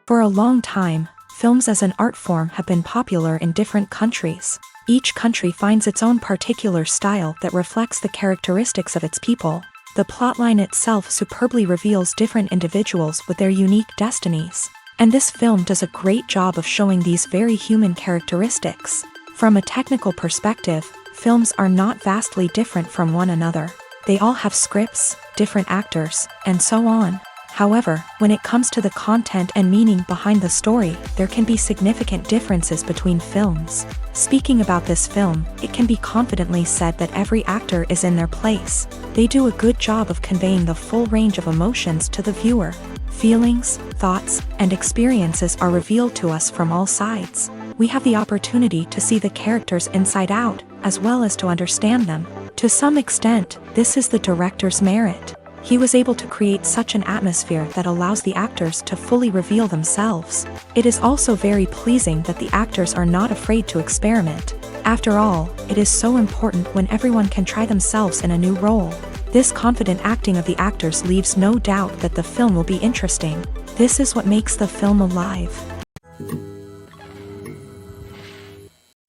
For a long time, films as an art form have been popular in different countries. Each country finds its own particular style that reflects the characteristics of its people. The plotline itself superbly reveals different individuals with their unique destinies. And this film does a great job of showing these very human characteristics. From a technical perspective, films are not vastly different from one another. They all have scripts, different actors, and so on. However, when it comes to the content and meaning behind the story, there can be significant differences between films. Speaking about this film, it can be confidently said that every actor is in their place. They do a good job of conveying the full range of emotions to the viewer. Feelings, thoughts, and experiences are revealed to us from all sides. We have the opportunity to see the characters inside out, as well as to understand them. To some extent, this is the director's merit. He was able to create such an atmosphere that allows the actors to fully reveal themselves. It is also very pleasing that the actors are not afraid to experiment. After all, it is so important when everyone can try themselves in a new role. This confident acting of the actors leaves no doubt that the film will be interesting. This is what makes the film alive.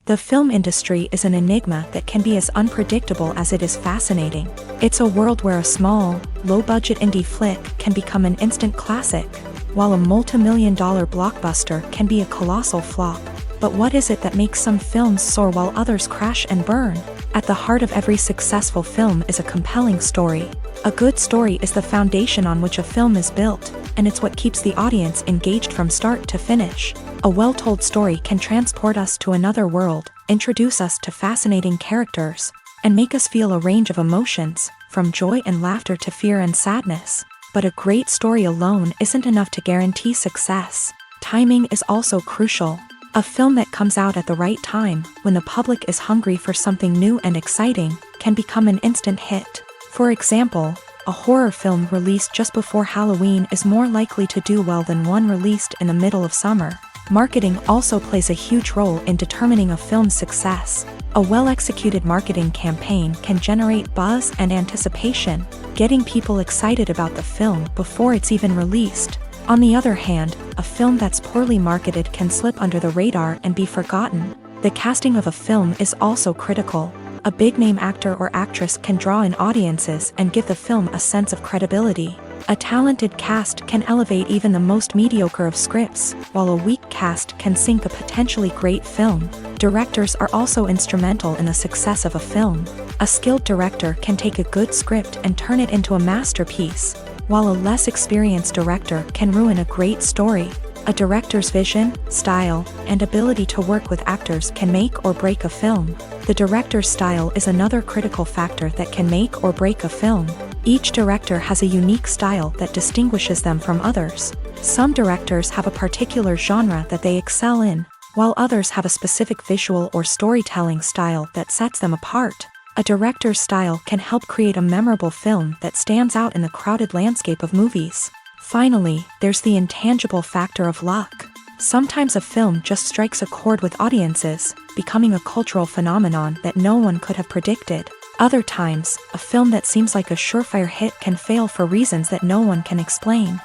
The film industry is an enigma that can be as unpredictable as it is fascinating. It's a world where a small, low-budget indie flick can become an instant classic, while a multi-million-dollar blockbuster can be a colossal flop. But what is it that makes some films soar while others crash and burn? At the heart of every successful film is a compelling story. A good story is the foundation on which a film is built, and it's what keeps the audience engaged from start to finish. A well-told story can transport us to another world, introduce us to fascinating characters, and make us feel a range of emotions, from joy and laughter to fear and sadness. But a great story alone isn't enough to guarantee success. Timing is also crucial. A film that comes out at the right time, when the public is hungry for something new and exciting, can become an instant hit. For example, a horror film released just before Halloween is more likely to do well than one released in the middle of summer. Marketing also plays a huge role in determining a film's success. A well-executed marketing campaign can generate buzz and anticipation, getting people excited about the film before it's even released. On the other hand, a film that's poorly marketed can slip under the radar and be forgotten. The casting of a film is also critical. A big-name actor or actress can draw in audiences and give the film a sense of credibility. A talented cast can elevate even the most mediocre of scripts, while a weak cast can sink a potentially great film. Directors are also instrumental in the success of a film. A skilled director can take a good script and turn it into a masterpiece, while a less experienced director can ruin a great story. A director's vision, style, and ability to work with actors can make or break a film. The director's style is another critical factor that can make or break a film. Each director has a unique style that distinguishes them from others. Some directors have a particular genre that they excel in, while others have a specific visual or storytelling style that sets them apart. A director's style can help create a memorable film that stands out in the crowded landscape of movies. Finally, there's the intangible factor of luck. Sometimes a film just strikes a chord with audiences, becoming a cultural phenomenon that no one could have predicted. Other times, a film that seems like a surefire hit can fail for reasons that no one can explain.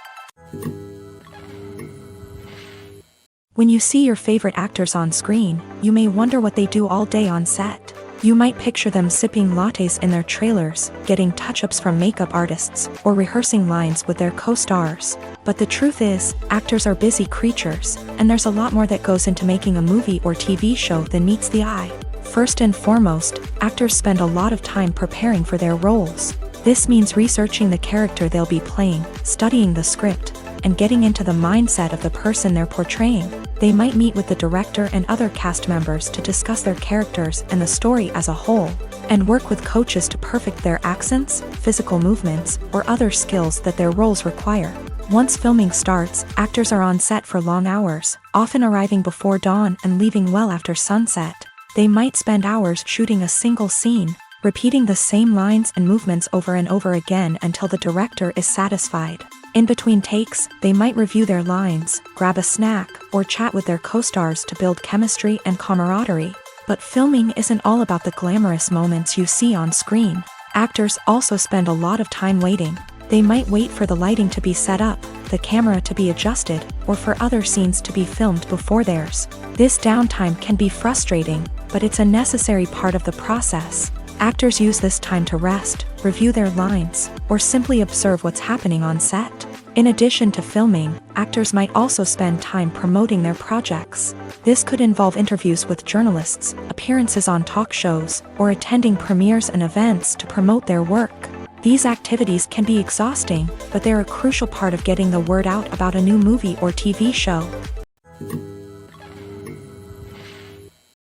When you see your favorite actors on screen, you may wonder what they do all day on set. You might picture them sipping lattes in their trailers, getting touch-ups from makeup artists, or rehearsing lines with their co-stars. But the truth is, actors are busy creatures, and there's a lot more that goes into making a movie or TV show than meets the eye. First and foremost, actors spend a lot of time preparing for their roles. This means researching the character they'll be playing, studying the script, and getting into the mindset of the person they're portraying. They might meet with the director and other cast members to discuss their characters and the story as a whole, and work with coaches to perfect their accents, physical movements, or other skills that their roles require. Once filming starts, actors are on set for long hours, often arriving before dawn and leaving well after sunset. They might spend hours shooting a single scene, repeating the same lines and movements over and over again until the director is satisfied. In between takes, they might review their lines, grab a snack, or chat with their co-stars to build chemistry and camaraderie. But filming isn't all about the glamorous moments you see on screen. Actors also spend a lot of time waiting. They might wait for the lighting to be set up, the camera to be adjusted, or for other scenes to be filmed before theirs. This downtime can be frustrating, but it's a necessary part of the process. Actors use this time to rest, review their lines, or simply observe what's happening on set. In addition to filming, actors might also spend time promoting their projects. This could involve interviews with journalists, appearances on talk shows, or attending premieres and events to promote their work. These activities can be exhausting, but they're a crucial part of getting the word out about a new movie or TV show.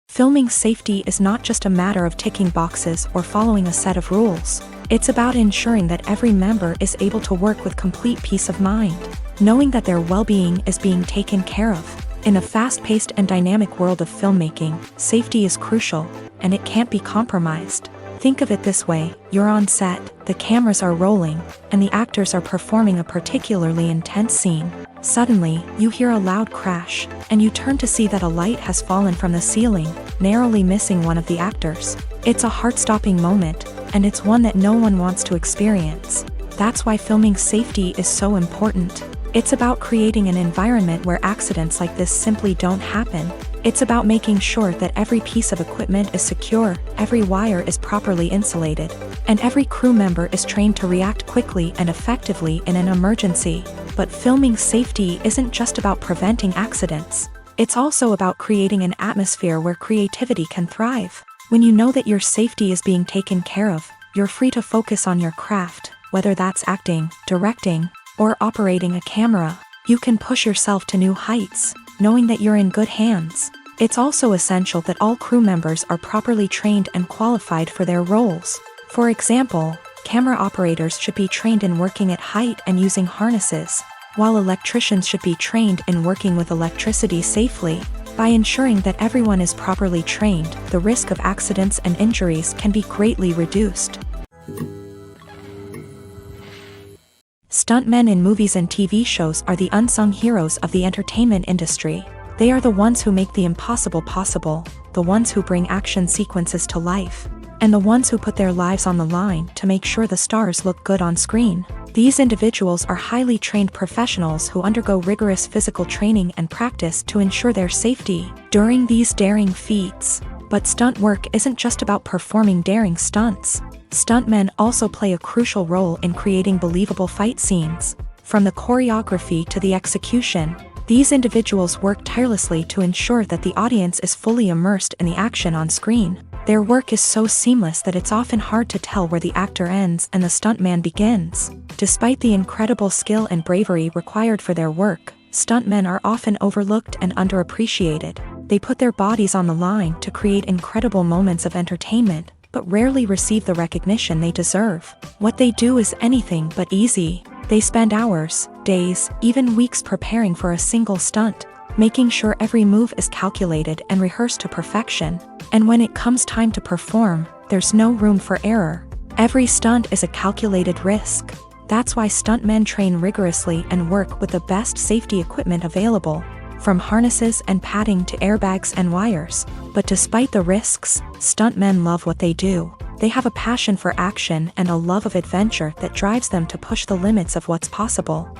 Filming safety is not just a matter of ticking boxes or following a set of rules. It's about ensuring that every member is able to work with complete peace of mind, knowing that their well-being is being taken care of. In a fast-paced and dynamic world of filmmaking, safety is crucial, and it can't be compromised. Think of it this way: you're on set, the cameras are rolling, and the actors are performing a particularly intense scene. Suddenly, you hear a loud crash, and you turn to see that a light has fallen from the ceiling, narrowly missing one of the actors. It's a heart-stopping moment, and it's one that no one wants to experience. That's why filming safety is so important. It's about creating an environment where accidents like this simply don't happen. It's about making sure that every piece of equipment is secure, every wire is properly insulated, and every crew member is trained to react quickly and effectively in an emergency. But filming safety isn't just about preventing accidents. It's also about creating an atmosphere where creativity can thrive. When you know that your safety is being taken care of, you're free to focus on your craft, whether that's acting, directing, or operating a camera. You can push yourself to new heights, knowing that you're in good hands. It's also essential that all crew members are properly trained and qualified for their roles. For example, camera operators should be trained in working at height and using harnesses, while electricians should be trained in working with electricity safely. By ensuring that everyone is properly trained, the risk of accidents and injuries can be greatly reduced. Stuntmen in movies and TV shows are the unsung heroes of the entertainment industry. They are the ones who make the impossible possible, the ones who bring action sequences to life, and the ones who put their lives on the line to make sure the stars look good on screen. These individuals are highly trained professionals who undergo rigorous physical training and practice to ensure their safety during these daring feats. But stunt work isn't just about performing daring stunts. Stuntmen also play a crucial role in creating believable fight scenes. From the choreography to the execution, these individuals work tirelessly to ensure that the audience is fully immersed in the action on screen. Their work is so seamless that it's often hard to tell where the actor ends and the stuntman begins. Despite the incredible skill and bravery required for their work, stuntmen are often overlooked and underappreciated. They put their bodies on the line to create incredible moments of entertainment, but rarely receive the recognition they deserve. What they do is anything but easy. They spend hours, days, even weeks preparing for a single stunt, making sure every move is calculated and rehearsed to perfection. And when it comes time to perform, there's no room for error. Every stunt is a calculated risk. That's why stuntmen train rigorously and work with the best safety equipment available, from harnesses and padding to airbags and wires. But despite the risks, stuntmen love what they do. They have a passion for action and a love of adventure that drives them to push the limits of what's possible.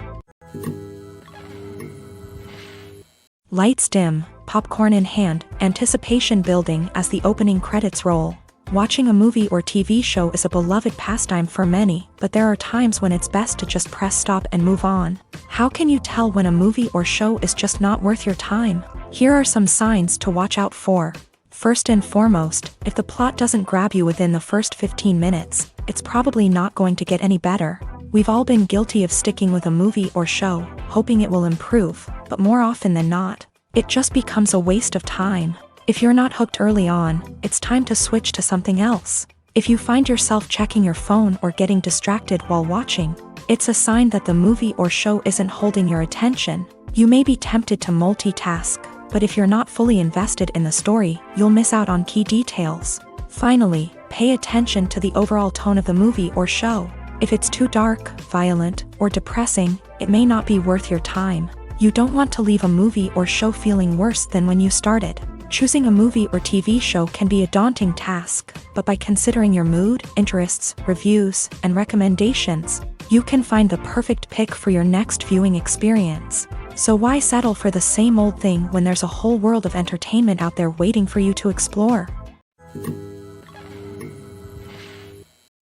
Lights dim, popcorn in hand, anticipation building as the opening credits roll. Watching a movie or TV show is a beloved pastime for many, but there are times when it's best to just press stop and move on. How can you tell when a movie or show is just not worth your time? Here are some signs to watch out for. First and foremost, if the plot doesn't grab you within the first 15 minutes, it's probably not going to get any better. We've all been guilty of sticking with a movie or show, hoping it will improve, but more often than not, it just becomes a waste of time. If you're not hooked early on, it's time to switch to something else. If you find yourself checking your phone or getting distracted while watching, it's a sign that the movie or show isn't holding your attention. You may be tempted to multitask, but if you're not fully invested in the story, you'll miss out on key details. Finally, pay attention to the overall tone of the movie or show. If it's too dark, violent, or depressing, it may not be worth your time. You don't want to leave a movie or show feeling worse than when you started. Choosing a movie or TV show can be a daunting task, but by considering your mood, interests, reviews, and recommendations, you can find the perfect pick for your next viewing experience. So why settle for the same old thing when there's a whole world of entertainment out there waiting for you to explore?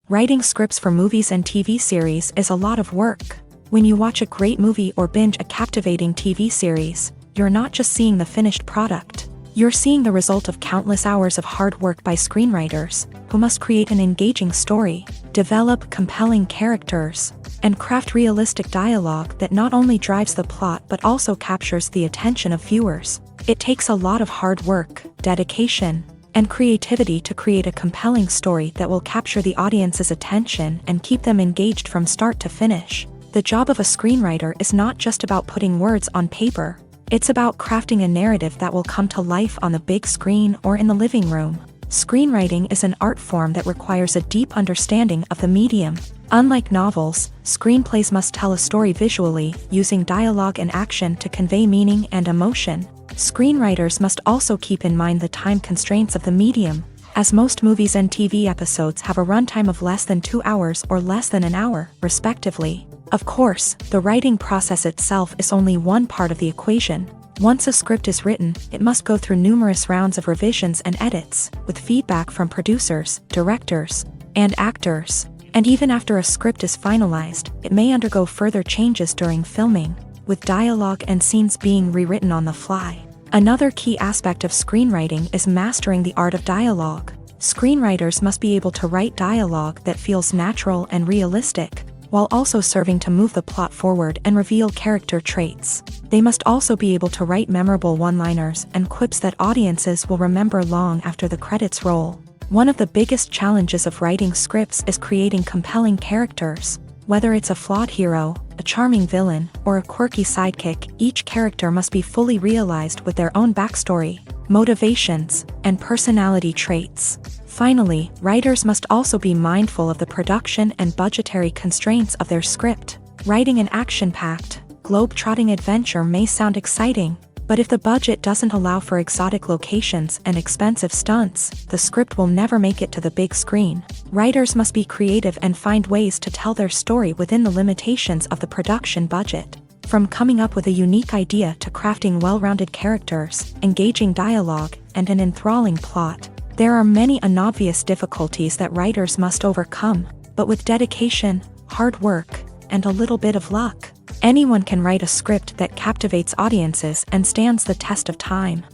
Writing scripts for movies and TV series is a lot of work. When you watch a great movie or binge a captivating TV series, you're not just seeing the finished product. You're seeing the result of countless hours of hard work by screenwriters, who must create an engaging story, develop compelling characters, and craft realistic dialogue that not only drives the plot but also captures the attention of viewers. It takes a lot of hard work, dedication, and creativity to create a compelling story that will capture the audience's attention and keep them engaged from start to finish. The job of a screenwriter is not just about putting words on paper. It's about crafting a narrative that will come to life on the big screen or in the living room. Screenwriting is an art form that requires a deep understanding of the medium. Unlike novels, screenplays must tell a story visually, using dialogue and action to convey meaning and emotion. Screenwriters must also keep in mind the time constraints of the medium, as most movies and TV episodes have a runtime of less than 2 hours or less than an hour, respectively. Of course, the writing process itself is only one part of the equation. Once a script is written, it must go through numerous rounds of revisions and edits, with feedback from producers, directors, and actors. And even after a script is finalized, it may undergo further changes during filming, with dialogue and scenes being rewritten on the fly. Another key aspect of screenwriting is mastering the art of dialogue. Screenwriters must be able to write dialogue that feels natural and realistic, while also serving to move the plot forward and reveal character traits. They must also be able to write memorable one-liners and quips that audiences will remember long after the credits roll. One of the biggest challenges of writing scripts is creating compelling characters. Whether it's a flawed hero, a charming villain, or a quirky sidekick, each character must be fully realized with their own backstory, motivations, and personality traits. Finally, writers must also be mindful of the production and budgetary constraints of their script. Writing an action-packed, globe-trotting adventure may sound exciting, but if the budget doesn't allow for exotic locations and expensive stunts, the script will never make it to the big screen. Writers must be creative and find ways to tell their story within the limitations of the production budget. From coming up with a unique idea to crafting well-rounded characters, engaging dialogue, and an enthralling plot, there are many unobvious difficulties that writers must overcome, but with dedication, hard work, and a little bit of luck, anyone can write a script that captivates audiences and stands the test of time.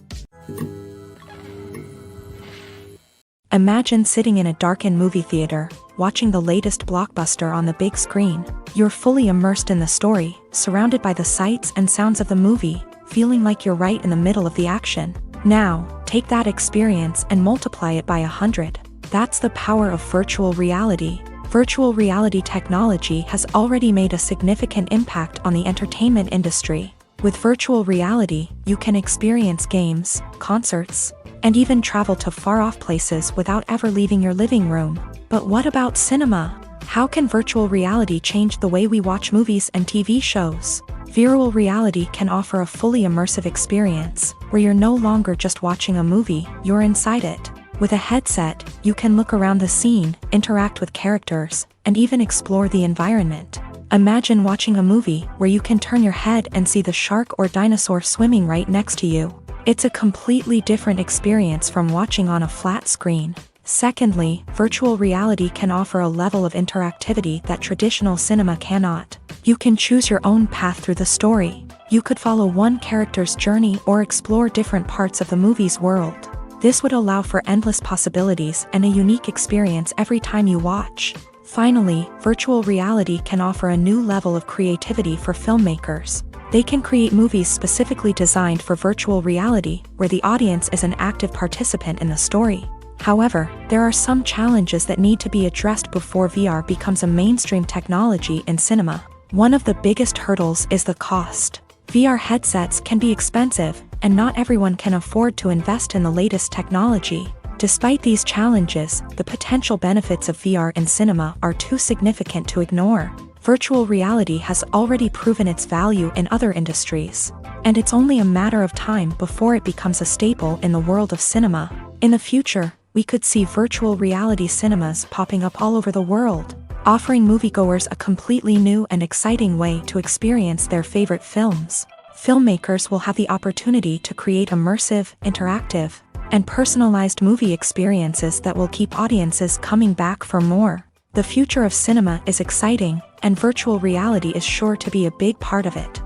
Imagine sitting in a darkened movie theater, watching the latest blockbuster on the big screen. You're fully immersed in the story, surrounded by the sights and sounds of the movie, feeling like you're right in the middle of the action. Now, take that experience and multiply it by 100. That's the power of virtual reality. Virtual reality technology has already made a significant impact on the entertainment industry. With virtual reality, you can experience games, concerts, and even travel to far-off places without ever leaving your living room. But what about cinema? How can virtual reality change the way we watch movies and TV shows? Virtual reality can offer a fully immersive experience, where you're no longer just watching a movie, you're inside it. With a headset, you can look around the scene, interact with characters, and even explore the environment. Imagine watching a movie where you can turn your head and see the shark or dinosaur swimming right next to you. It's a completely different experience from watching on a flat screen. Secondly, virtual reality can offer a level of interactivity that traditional cinema cannot. You can choose your own path through the story. You could follow one character's journey or explore different parts of the movie's world. This would allow for endless possibilities and a unique experience every time you watch. Finally, virtual reality can offer a new level of creativity for filmmakers. They can create movies specifically designed for virtual reality, where the audience is an active participant in the story. However, there are some challenges that need to be addressed before VR becomes a mainstream technology in cinema. One of the biggest hurdles is the cost. VR headsets can be expensive, and not everyone can afford to invest in the latest technology. Despite these challenges, the potential benefits of VR in cinema are too significant to ignore. Virtual reality has already proven its value in other industries. and it's only a matter of time before it becomes a staple in the world of cinema. In the future, we could see virtual reality cinemas popping up all over the world, offering moviegoers a completely new and exciting way to experience their favorite films. Filmmakers will have the opportunity to create immersive, interactive, and personalized movie experiences that will keep audiences coming back for more. The future of cinema is exciting, and virtual reality is sure to be a big part of it.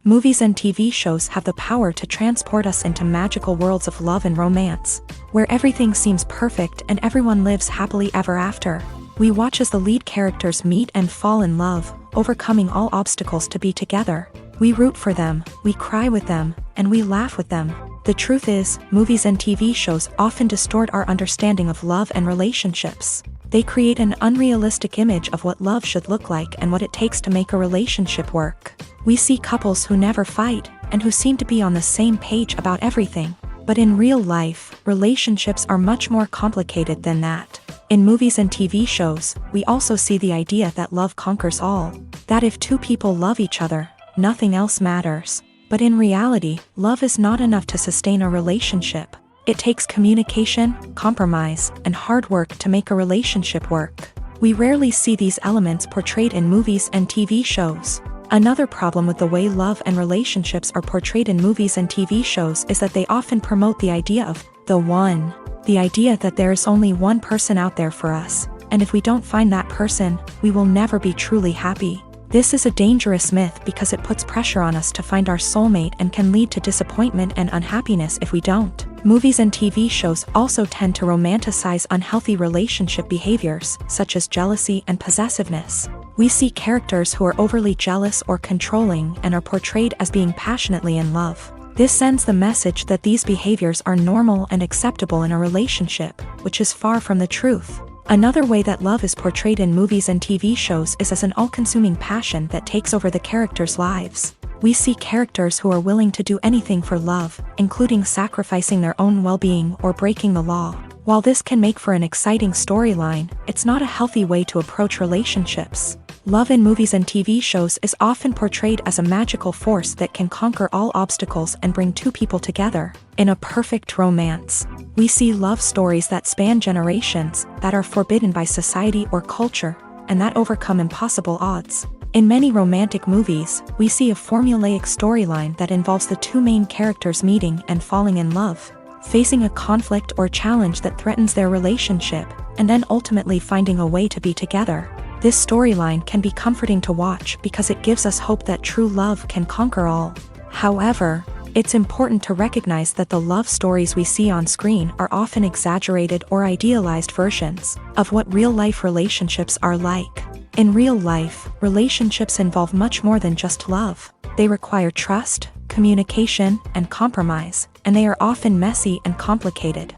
Movies and TV shows have the power to transport us into magical worlds of love and romance, where everything seems perfect and everyone lives happily ever after. We watch as the lead characters meet and fall in love, overcoming all obstacles to be together. We root for them, we cry with them, and we laugh with them. The truth is, movies and TV shows often distort our understanding of love and relationships. They create an unrealistic image of what love should look like and what it takes to make a relationship work. We see couples who never fight, and who seem to be on the same page about everything. But in real life, relationships are much more complicated than that. In movies and TV shows, we also see the idea that love conquers all. That if two people love each other, nothing else matters. But in reality, love is not enough to sustain a relationship. It takes communication, compromise, and hard work to make a relationship work. We rarely see these elements portrayed in movies and TV shows. Another problem with the way love and relationships are portrayed in movies and TV shows is that they often promote the idea of the one. The idea that there is only one person out there for us, and if we don't find that person, we will never be truly happy. This is a dangerous myth because it puts pressure on us to find our soulmate and can lead to disappointment and unhappiness if we don't. Movies and TV shows also tend to romanticize unhealthy relationship behaviors, such as jealousy and possessiveness. We see characters who are overly jealous or controlling and are portrayed as being passionately in love. This sends the message that these behaviors are normal and acceptable in a relationship, which is far from the truth. Another way that love is portrayed in movies and TV shows is as an all-consuming passion that takes over the characters' lives. We see characters who are willing to do anything for love, including sacrificing their own well-being or breaking the law. While this can make for an exciting storyline, it's not a healthy way to approach relationships. Love in movies and TV shows is often portrayed as a magical force that can conquer all obstacles and bring two people together in a perfect romance. We see love stories that span generations, that are forbidden by society or culture, and that overcome impossible odds. In many romantic movies, we see a formulaic storyline that involves the two main characters meeting and falling in love, facing a conflict or challenge that threatens their relationship, and then ultimately finding a way to be together. This storyline can be comforting to watch because it gives us hope that true love can conquer all. However, it's important to recognize that the love stories we see on screen are often exaggerated or idealized versions of what real-life relationships are like. In real life, relationships involve much more than just love. They require trust, communication, and compromise, and they are often messy and complicated.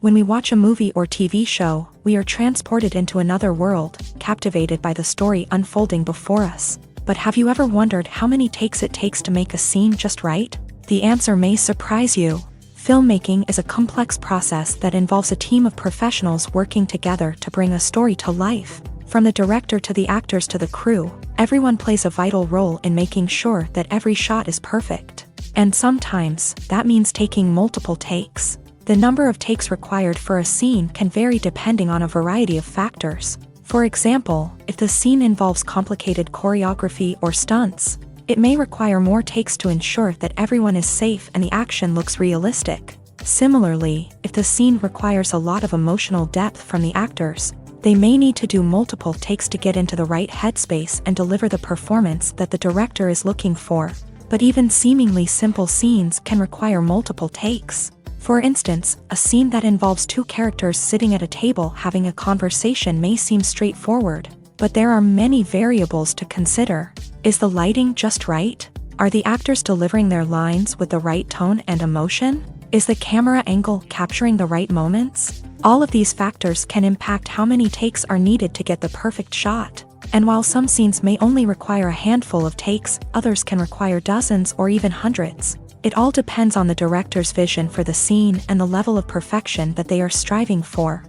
When we watch a movie or TV show, we are transported into another world, captivated by the story unfolding before us. But have you ever wondered how many takes it takes to make a scene just right? The answer may surprise you. Filmmaking is a complex process that involves a team of professionals working together to bring a story to life. From the director to the actors to the crew, everyone plays a vital role in making sure that every shot is perfect. And sometimes, that means taking multiple takes. The number of takes required for a scene can vary depending on a variety of factors. For example, if the scene involves complicated choreography or stunts, it may require more takes to ensure that everyone is safe and the action looks realistic. Similarly, if the scene requires a lot of emotional depth from the actors, they may need to do multiple takes to get into the right headspace and deliver the performance that the director is looking for. But even seemingly simple scenes can require multiple takes. For instance, a scene that involves two characters sitting at a table having a conversation may seem straightforward, but there are many variables to consider. Is the lighting just right? Are the actors delivering their lines with the right tone and emotion? Is the camera angle capturing the right moments? All of these factors can impact how many takes are needed to get the perfect shot. And while some scenes may only require a handful of takes, others can require dozens or even hundreds. It all depends on the director's vision for the scene and the level of perfection that they are striving for.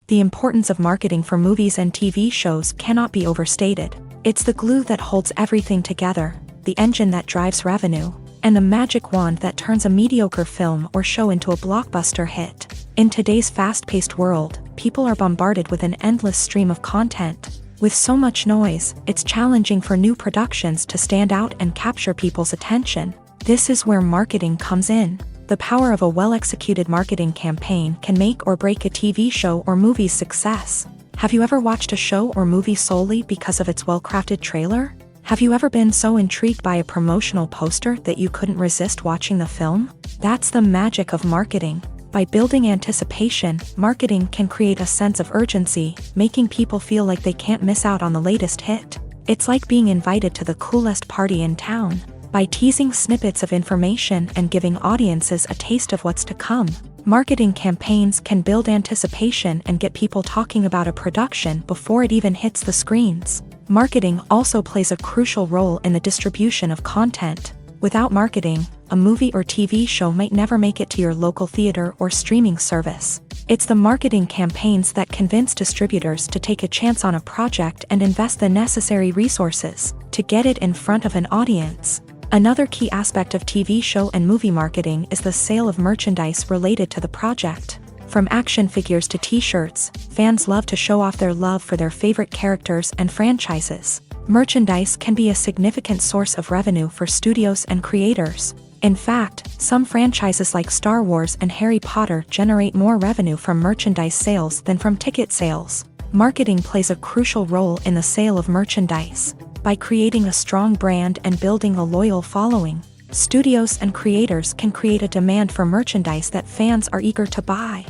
The importance of marketing for movies and TV shows cannot be overstated. It's the glue that holds everything together, the engine that drives revenue, and the magic wand that turns a mediocre film or show into a blockbuster hit. In today's fast-paced world, people are bombarded with an endless stream of content. With so much noise, it's challenging for new productions to stand out and capture people's attention. This is where marketing comes in. The power of a well-executed marketing campaign can make or break a TV show or movie's success. Have you ever watched a show or movie solely because of its well-crafted trailer? Have you ever been so intrigued by a promotional poster that you couldn't resist watching the film? That's the magic of marketing. By building anticipation, marketing can create a sense of urgency, making people feel like they can't miss out on the latest hit. It's like being invited to the coolest party in town. By teasing snippets of information and giving audiences a taste of what's to come, marketing campaigns can build anticipation and get people talking about a production before it even hits the screens. Marketing also plays a crucial role in the distribution of content. Without marketing, a movie or TV show might never make it to your local theater or streaming service. It's the marketing campaigns that convince distributors to take a chance on a project and invest the necessary resources to get it in front of an audience. Another key aspect of TV show and movie marketing is the sale of merchandise related to the project. From action figures to t-shirts, fans love to show off their love for their favorite characters and franchises. Merchandise can be a significant source of revenue for studios and creators. In fact, some franchises like Star Wars and Harry Potter generate more revenue from merchandise sales than from ticket sales. Marketing plays a crucial role in the sale of merchandise. By creating a strong brand and building a loyal following, studios and creators can create a demand for merchandise that fans are eager to buy.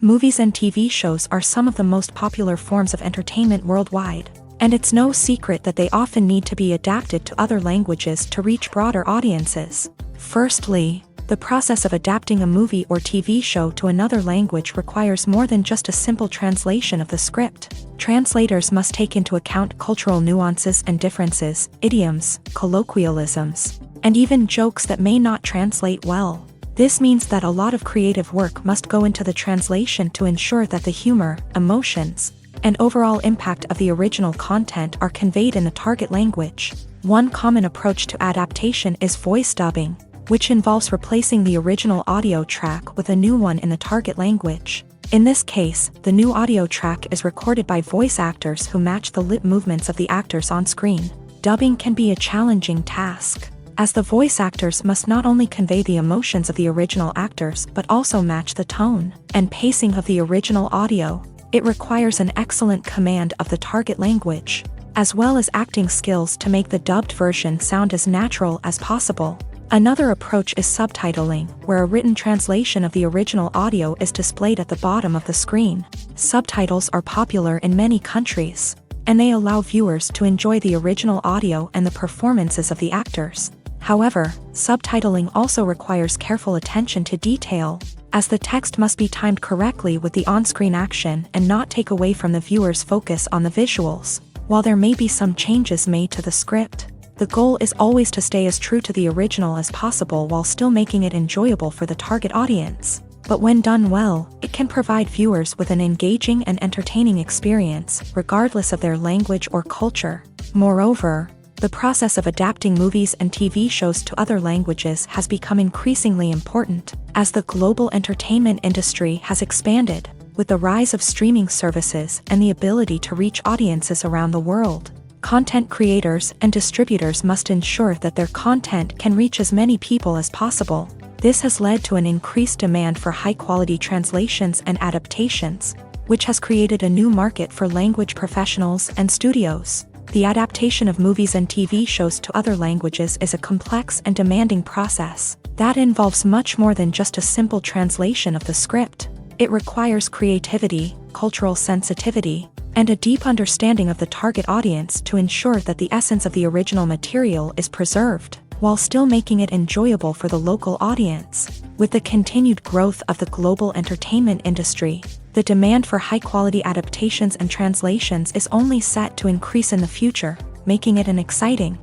Movies and TV shows are some of the most popular forms of entertainment worldwide, and it's no secret that they often need to be adapted to other languages to reach broader audiences. Firstly, the process of adapting a movie or TV show to another language requires more than just a simple translation of the script. Translators must take into account cultural nuances and differences, idioms, colloquialisms, and even jokes that may not translate well. This means that a lot of creative work must go into the translation to ensure that the humor, emotions, and overall impact of the original content are conveyed in the target language. One common approach to adaptation is voice dubbing, which involves replacing the original audio track with a new one in the target language. In this case, the new audio track is recorded by voice actors who match the lip movements of the actors on screen. Dubbing can be a challenging task, as the voice actors must not only convey the emotions of the original actors but also match the tone and pacing of the original audio. It requires an excellent command of the target language, as well as acting skills to make the dubbed version sound as natural as possible. Another approach is subtitling, where a written translation of the original audio is displayed at the bottom of the screen. Subtitles are popular in many countries, and they allow viewers to enjoy the original audio and the performances of the actors. However, subtitling also requires careful attention to detail, as the text must be timed correctly with the on-screen action and not take away from the viewer's focus on the visuals. While there may be some changes made to the script, the goal is always to stay as true to the original as possible while still making it enjoyable for the target audience. But when done well, it can provide viewers with an engaging and entertaining experience, regardless of their language or culture. Moreover, the process of adapting movies and TV shows to other languages has become increasingly important, as the global entertainment industry has expanded, with the rise of streaming services and the ability to reach audiences around the world. Content creators and distributors must ensure that their content can reach as many people as possible. This has led to an increased demand for high-quality translations and adaptations, which has created a new market for language professionals and studios. The adaptation of movies and TV shows to other languages is a complex and demanding process that involves much more than just a simple translation of the script. It requires creativity, cultural sensitivity, and a deep understanding of the target audience to ensure that the essence of the original material is preserved, while still making it enjoyable for the local audience. With the continued growth of the global entertainment industry, the demand for high-quality adaptations and translations is only set to increase in the future, making it an exciting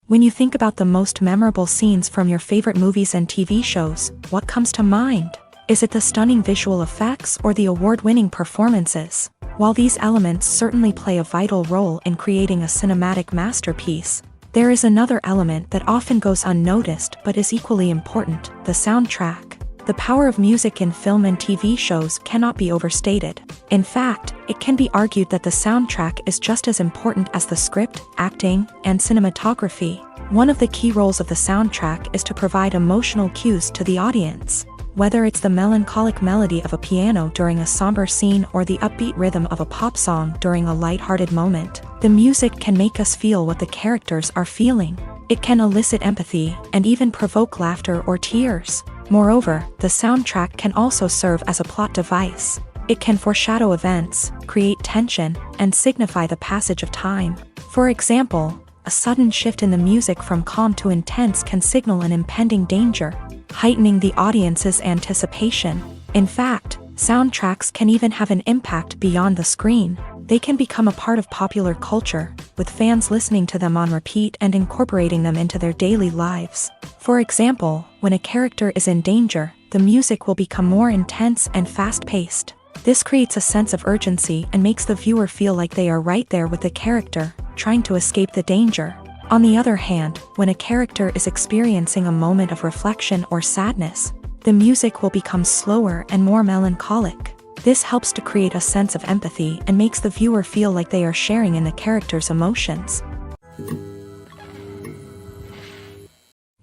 When you think about the most memorable scenes from your favorite movies and TV shows, what comes to mind? Is it the stunning visual effects or the award-winning performances? While these elements certainly play a vital role in creating a cinematic masterpiece, there is another element that often goes unnoticed but is equally important: the soundtrack. The power of music in film and TV shows cannot be overstated. In fact, it can be argued that the soundtrack is just as important as the script, acting, and cinematography. One of the key roles of the soundtrack is to provide emotional cues to the audience. Whether it's the melancholic melody of a piano during a somber scene or the upbeat rhythm of a pop song during a lighthearted moment, the music can make us feel what the characters are feeling. It can elicit empathy and even provoke laughter or tears. Moreover, the soundtrack can also serve as a plot device. It can foreshadow events, create tension, and signify the passage of time. For example, a sudden shift in the music from calm to intense can signal an impending danger, heightening the audience's anticipation. In fact, soundtracks can even have an impact beyond the screen. They can become a part of popular culture, with fans listening to them on repeat and incorporating them into their daily lives. For example, when a character is in danger, the music will become more intense and fast-paced. This creates a sense of urgency and makes the viewer feel like they are right there with the character, trying to escape the danger. On the other hand, when a character is experiencing a moment of reflection or sadness, the music will become slower and more melancholic. This helps to create a sense of empathy and makes the viewer feel like they are sharing in the character's emotions.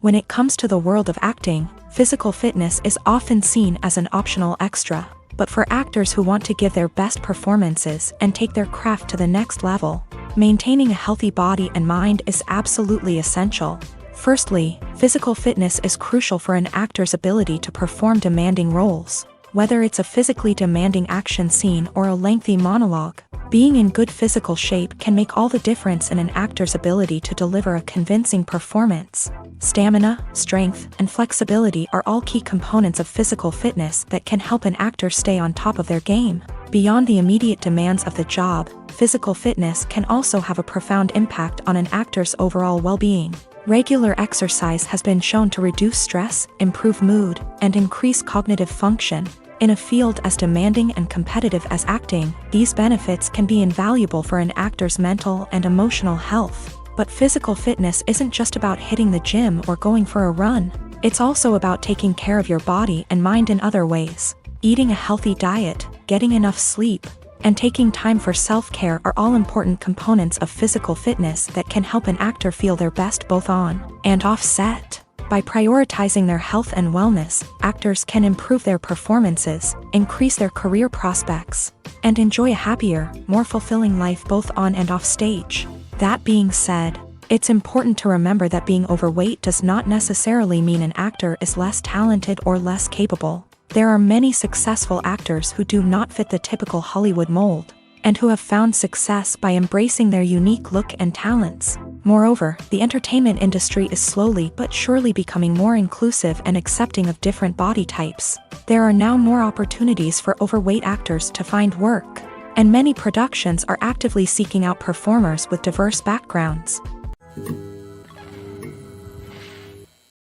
When it comes to the world of acting, physical fitness is often seen as an optional extra. But for actors who want to give their best performances and take their craft to the next level, maintaining a healthy body and mind is absolutely essential. Firstly, physical fitness is crucial for an actor's ability to perform demanding roles. Whether it's a physically demanding action scene or a lengthy monologue, being in good physical shape can make all the difference in an actor's ability to deliver a convincing performance. Stamina, strength, and flexibility are all key components of physical fitness that can help an actor stay on top of their game. Beyond the immediate demands of the job, physical fitness can also have a profound impact on an actor's overall well-being. Regular exercise has been shown to reduce stress, improve mood, and increase cognitive function. In a field as demanding and competitive as acting, these benefits can be invaluable for an actor's mental and emotional health. But physical fitness isn't just about hitting the gym or going for a run. It's also about taking care of your body and mind in other ways. Eating a healthy diet, getting enough sleep, and taking time for self-care are all important components of physical fitness that can help an actor feel their best both on and off set. By prioritizing their health and wellness, actors can improve their performances, increase their career prospects, and enjoy a happier, more fulfilling life both on and off stage. That being said, it's important to remember that being overweight does not necessarily mean an actor is less talented or less capable. There are many successful actors who do not fit the typical Hollywood mold, and who have found success by embracing their unique look and talents. Moreover, the entertainment industry is slowly but surely becoming more inclusive and accepting of different body types. There are now more opportunities for overweight actors to find work, and many productions are actively seeking out performers with diverse backgrounds.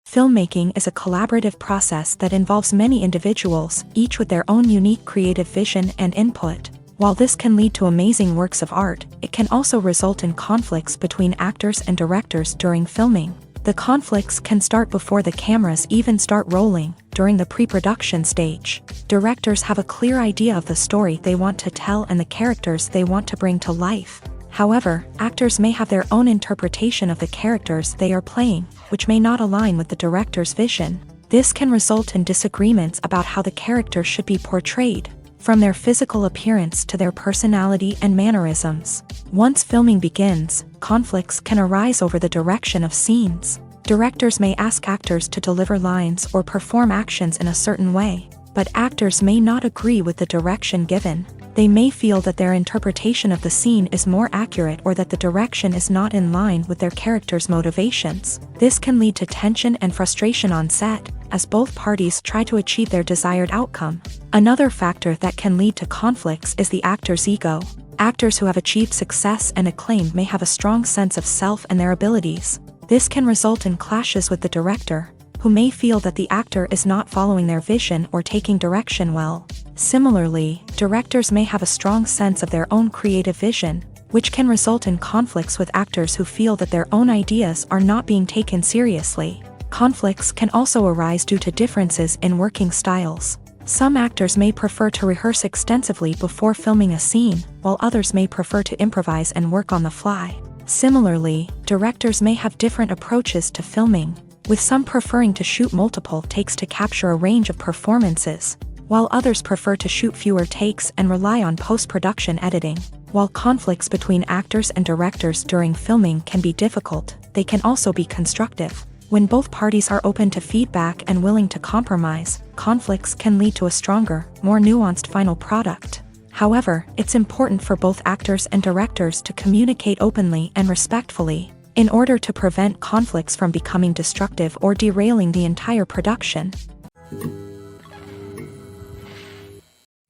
Filmmaking is a collaborative process that involves many individuals, each with their own unique creative vision and input. While this can lead to amazing works of art, it can also result in conflicts between actors and directors during filming. The conflicts can start before the cameras even start rolling, during the pre-production stage. Directors have a clear idea of the story they want to tell and the characters they want to bring to life. However, actors may have their own interpretation of the characters they are playing, which may not align with the director's vision. This can result in disagreements about how the character should be portrayed, from their physical appearance to their personality and mannerisms. Once filming begins, conflicts can arise over the direction of scenes. Directors may ask actors to deliver lines or perform actions in a certain way, but actors may not agree with the direction given. They may feel that their interpretation of the scene is more accurate or that the direction is not in line with their character's motivations. This can lead to tension and frustration on set, as both parties try to achieve their desired outcome. Another factor that can lead to conflicts is the actor's ego. Actors who have achieved success and acclaim may have a strong sense of self and their abilities. This can result in clashes with the director, who may feel that the actor is not following their vision or taking direction well. Similarly, directors may have a strong sense of their own creative vision, which can result in conflicts with actors who feel that their own ideas are not being taken seriously. Conflicts can also arise due to differences in working styles. Some actors may prefer to rehearse extensively before filming a scene, while others may prefer to improvise and work on the fly. Similarly, directors may have different approaches to filming, with some preferring to shoot multiple takes to capture a range of performances, while others prefer to shoot fewer takes and rely on post-production editing. While conflicts between actors and directors during filming can be difficult, they can also be constructive. When both parties are open to feedback and willing to compromise, conflicts can lead to a stronger, more nuanced final product. However, it's important for both actors and directors to communicate openly and respectfully, in order to prevent conflicts from becoming destructive or derailing the entire production.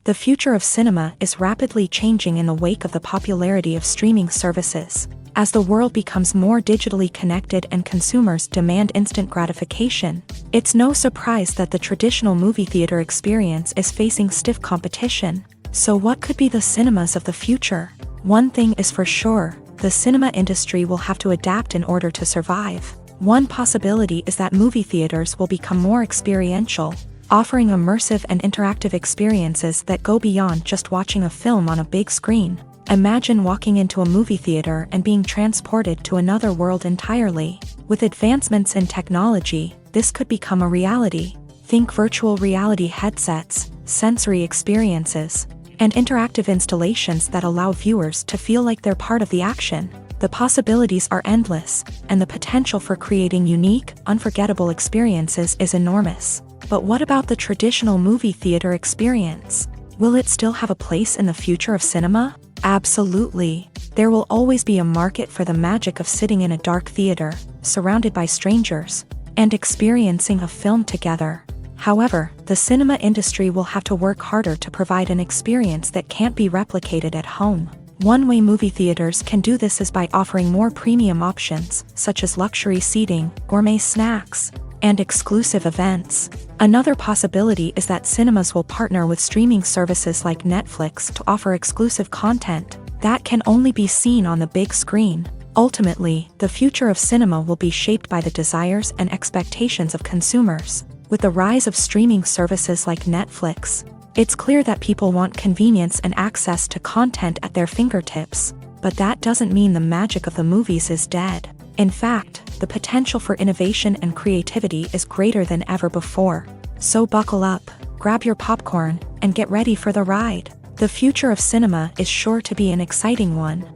The future of cinema is rapidly changing in the wake of the popularity of streaming services. As the world becomes more digitally connected and consumers demand instant gratification, it's no surprise that the traditional movie theater experience is facing stiff competition. So what could be the cinemas of the future? One thing is for sure, the cinema industry will have to adapt in order to survive. One possibility is that movie theaters will become more experiential, offering immersive and interactive experiences that go beyond just watching a film on a big screen. Imagine walking into a movie theater and being transported to another world entirely. With advancements in technology, this could become a reality. Think virtual reality headsets, sensory experiences, and interactive installations that allow viewers to feel like they're part of the action. The possibilities are endless, and the potential for creating unique, unforgettable experiences is enormous. But what about the traditional movie theater experience? Will it still have a place in the future of cinema? Absolutely. There will always be a market for the magic of sitting in a dark theater, surrounded by strangers, and experiencing a film together. However, the cinema industry will have to work harder to provide an experience that can't be replicated at home. One way movie theaters can do this is by offering more premium options, such as luxury seating, gourmet snacks, and exclusive events. Another possibility is that cinemas will partner with streaming services like Netflix to offer exclusive content that can only be seen on the big screen. Ultimately, the future of cinema will be shaped by the desires and expectations of consumers. With the rise of streaming services like Netflix, it's clear that people want convenience and access to content at their fingertips. But that doesn't mean the magic of the movies is dead. In fact, the potential for innovation and creativity is greater than ever before. So buckle up, grab your popcorn, and get ready for the ride. The future of cinema is sure to be an exciting one.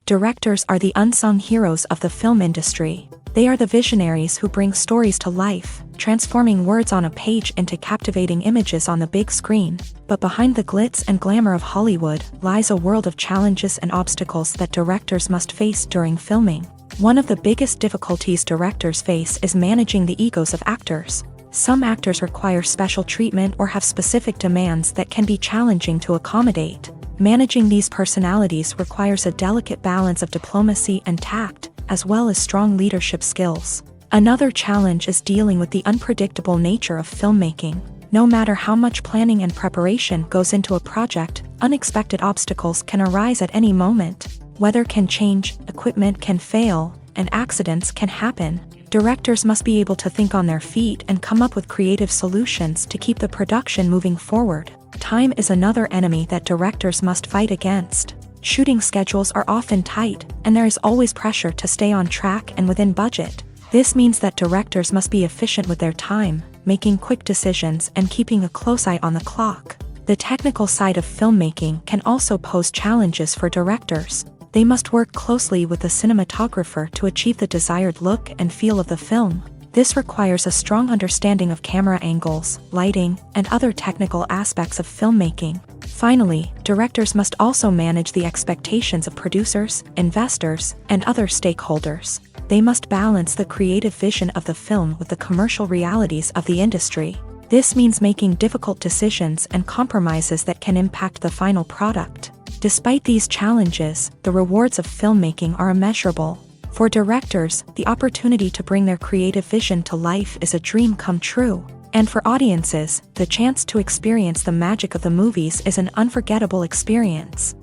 Directors are the unsung heroes of the film industry. They are the visionaries who bring stories to life, transforming words on a page into captivating images on the big screen. But behind the glitz and glamour of Hollywood lies a world of challenges and obstacles that directors must face during filming. One of the biggest difficulties directors face is managing the egos of actors. Some actors require special treatment or have specific demands that can be challenging to accommodate. Managing these personalities requires a delicate balance of diplomacy and tact, as well as strong leadership skills. Another challenge is dealing with the unpredictable nature of filmmaking. No matter how much planning and preparation goes into a project, unexpected obstacles can arise at any moment. Weather can change, equipment can fail, and accidents can happen. Directors must be able to think on their feet and come up with creative solutions to keep the production moving forward. Time is another enemy that directors must fight against. Shooting schedules are often tight, and there is always pressure to stay on track and within budget. This means that directors must be efficient with their time, making quick decisions and keeping a close eye on the clock. The technical side of filmmaking can also pose challenges for directors. They must work closely with the cinematographer to achieve the desired look and feel of the film. This requires a strong understanding of camera angles, lighting, and other technical aspects of filmmaking. Finally, directors must also manage the expectations of producers, investors, and other stakeholders. They must balance the creative vision of the film with the commercial realities of the industry. This means making difficult decisions and compromises that can impact the final product. Despite these challenges, the rewards of filmmaking are immeasurable. For directors, the opportunity to bring their creative vision to life is a dream come true. And for audiences, the chance to experience the magic of the movies is an unforgettable experience.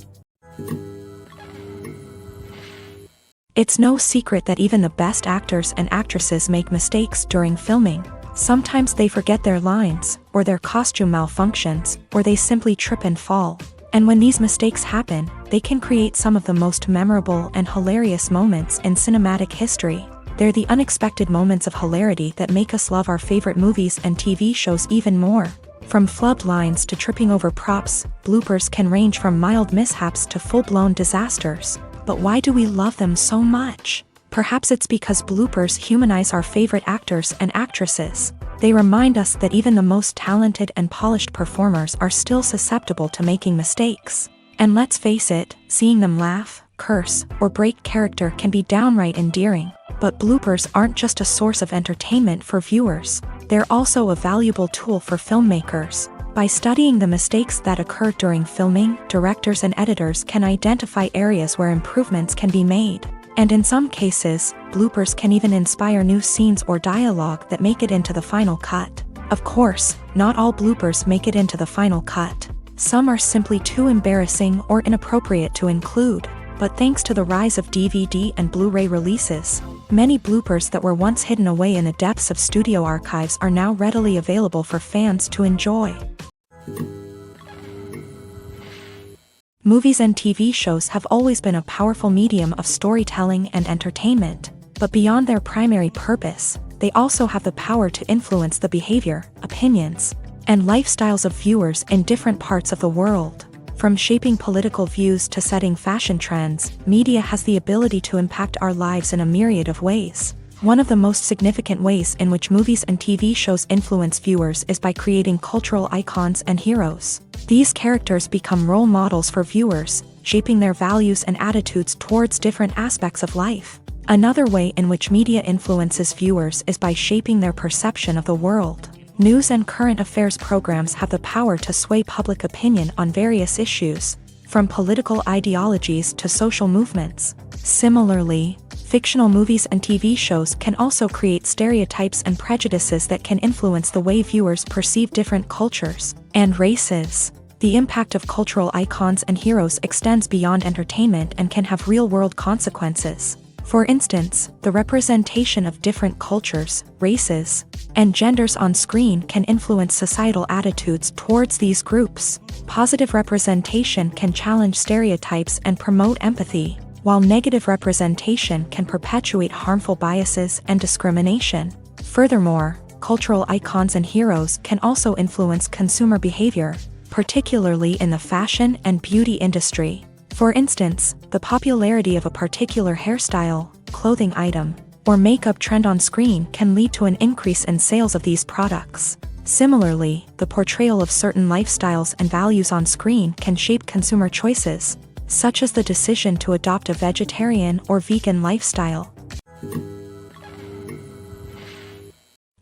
It's no secret that even the best actors and actresses make mistakes during filming. Sometimes they forget their lines, or their costume malfunctions, or they simply trip and fall. And when these mistakes happen, they can create some of the most memorable and hilarious moments in cinematic history. They're the unexpected moments of hilarity that make us love our favorite movies and TV shows even more. From flubbed lines to tripping over props, bloopers can range from mild mishaps to full-blown disasters. But why do we love them so much? Perhaps it's because bloopers humanize our favorite actors and actresses. They remind us that even the most talented and polished performers are still susceptible to making mistakes. And let's face it, seeing them laugh, curse, or break character can be downright endearing. But bloopers aren't just a source of entertainment for viewers. They're also a valuable tool for filmmakers. By studying the mistakes that occur during filming, directors and editors can identify areas where improvements can be made. And in some cases, bloopers can even inspire new scenes or dialogue that make it into the final cut. Of course, not all bloopers make it into the final cut. Some are simply too embarrassing or inappropriate to include. But thanks to the rise of DVD and Blu-ray releases, many bloopers that were once hidden away in the depths of studio archives are now readily available for fans to enjoy. Movies and TV shows have always been a powerful medium of storytelling and entertainment, but beyond their primary purpose, they also have the power to influence the behavior, opinions, and lifestyles of viewers in different parts of the world. From shaping political views to setting fashion trends, media has the ability to impact our lives in a myriad of ways. One of the most significant ways in which movies and TV shows influence viewers is by creating cultural icons and heroes. These characters become role models for viewers, shaping their values and attitudes towards different aspects of life. Another way in which media influences viewers is by shaping their perception of the world. News and current affairs programs have the power to sway public opinion on various issues, from political ideologies to social movements. Similarly, fictional movies and TV shows can also create stereotypes and prejudices that can influence the way viewers perceive different cultures and races. The impact of cultural icons and heroes extends beyond entertainment and can have real-world consequences. For instance, the representation of different cultures, races, and genders on screen can influence societal attitudes towards these groups. Positive representation can challenge stereotypes and promote empathy, while negative representation can perpetuate harmful biases and discrimination. Furthermore, cultural icons and heroes can also influence consumer behavior, particularly in the fashion and beauty industry. For instance, the popularity of a particular hairstyle, clothing item, or makeup trend on screen can lead to an increase in sales of these products. Similarly, the portrayal of certain lifestyles and values on screen can shape consumer choices, such as the decision to adopt a vegetarian or vegan lifestyle.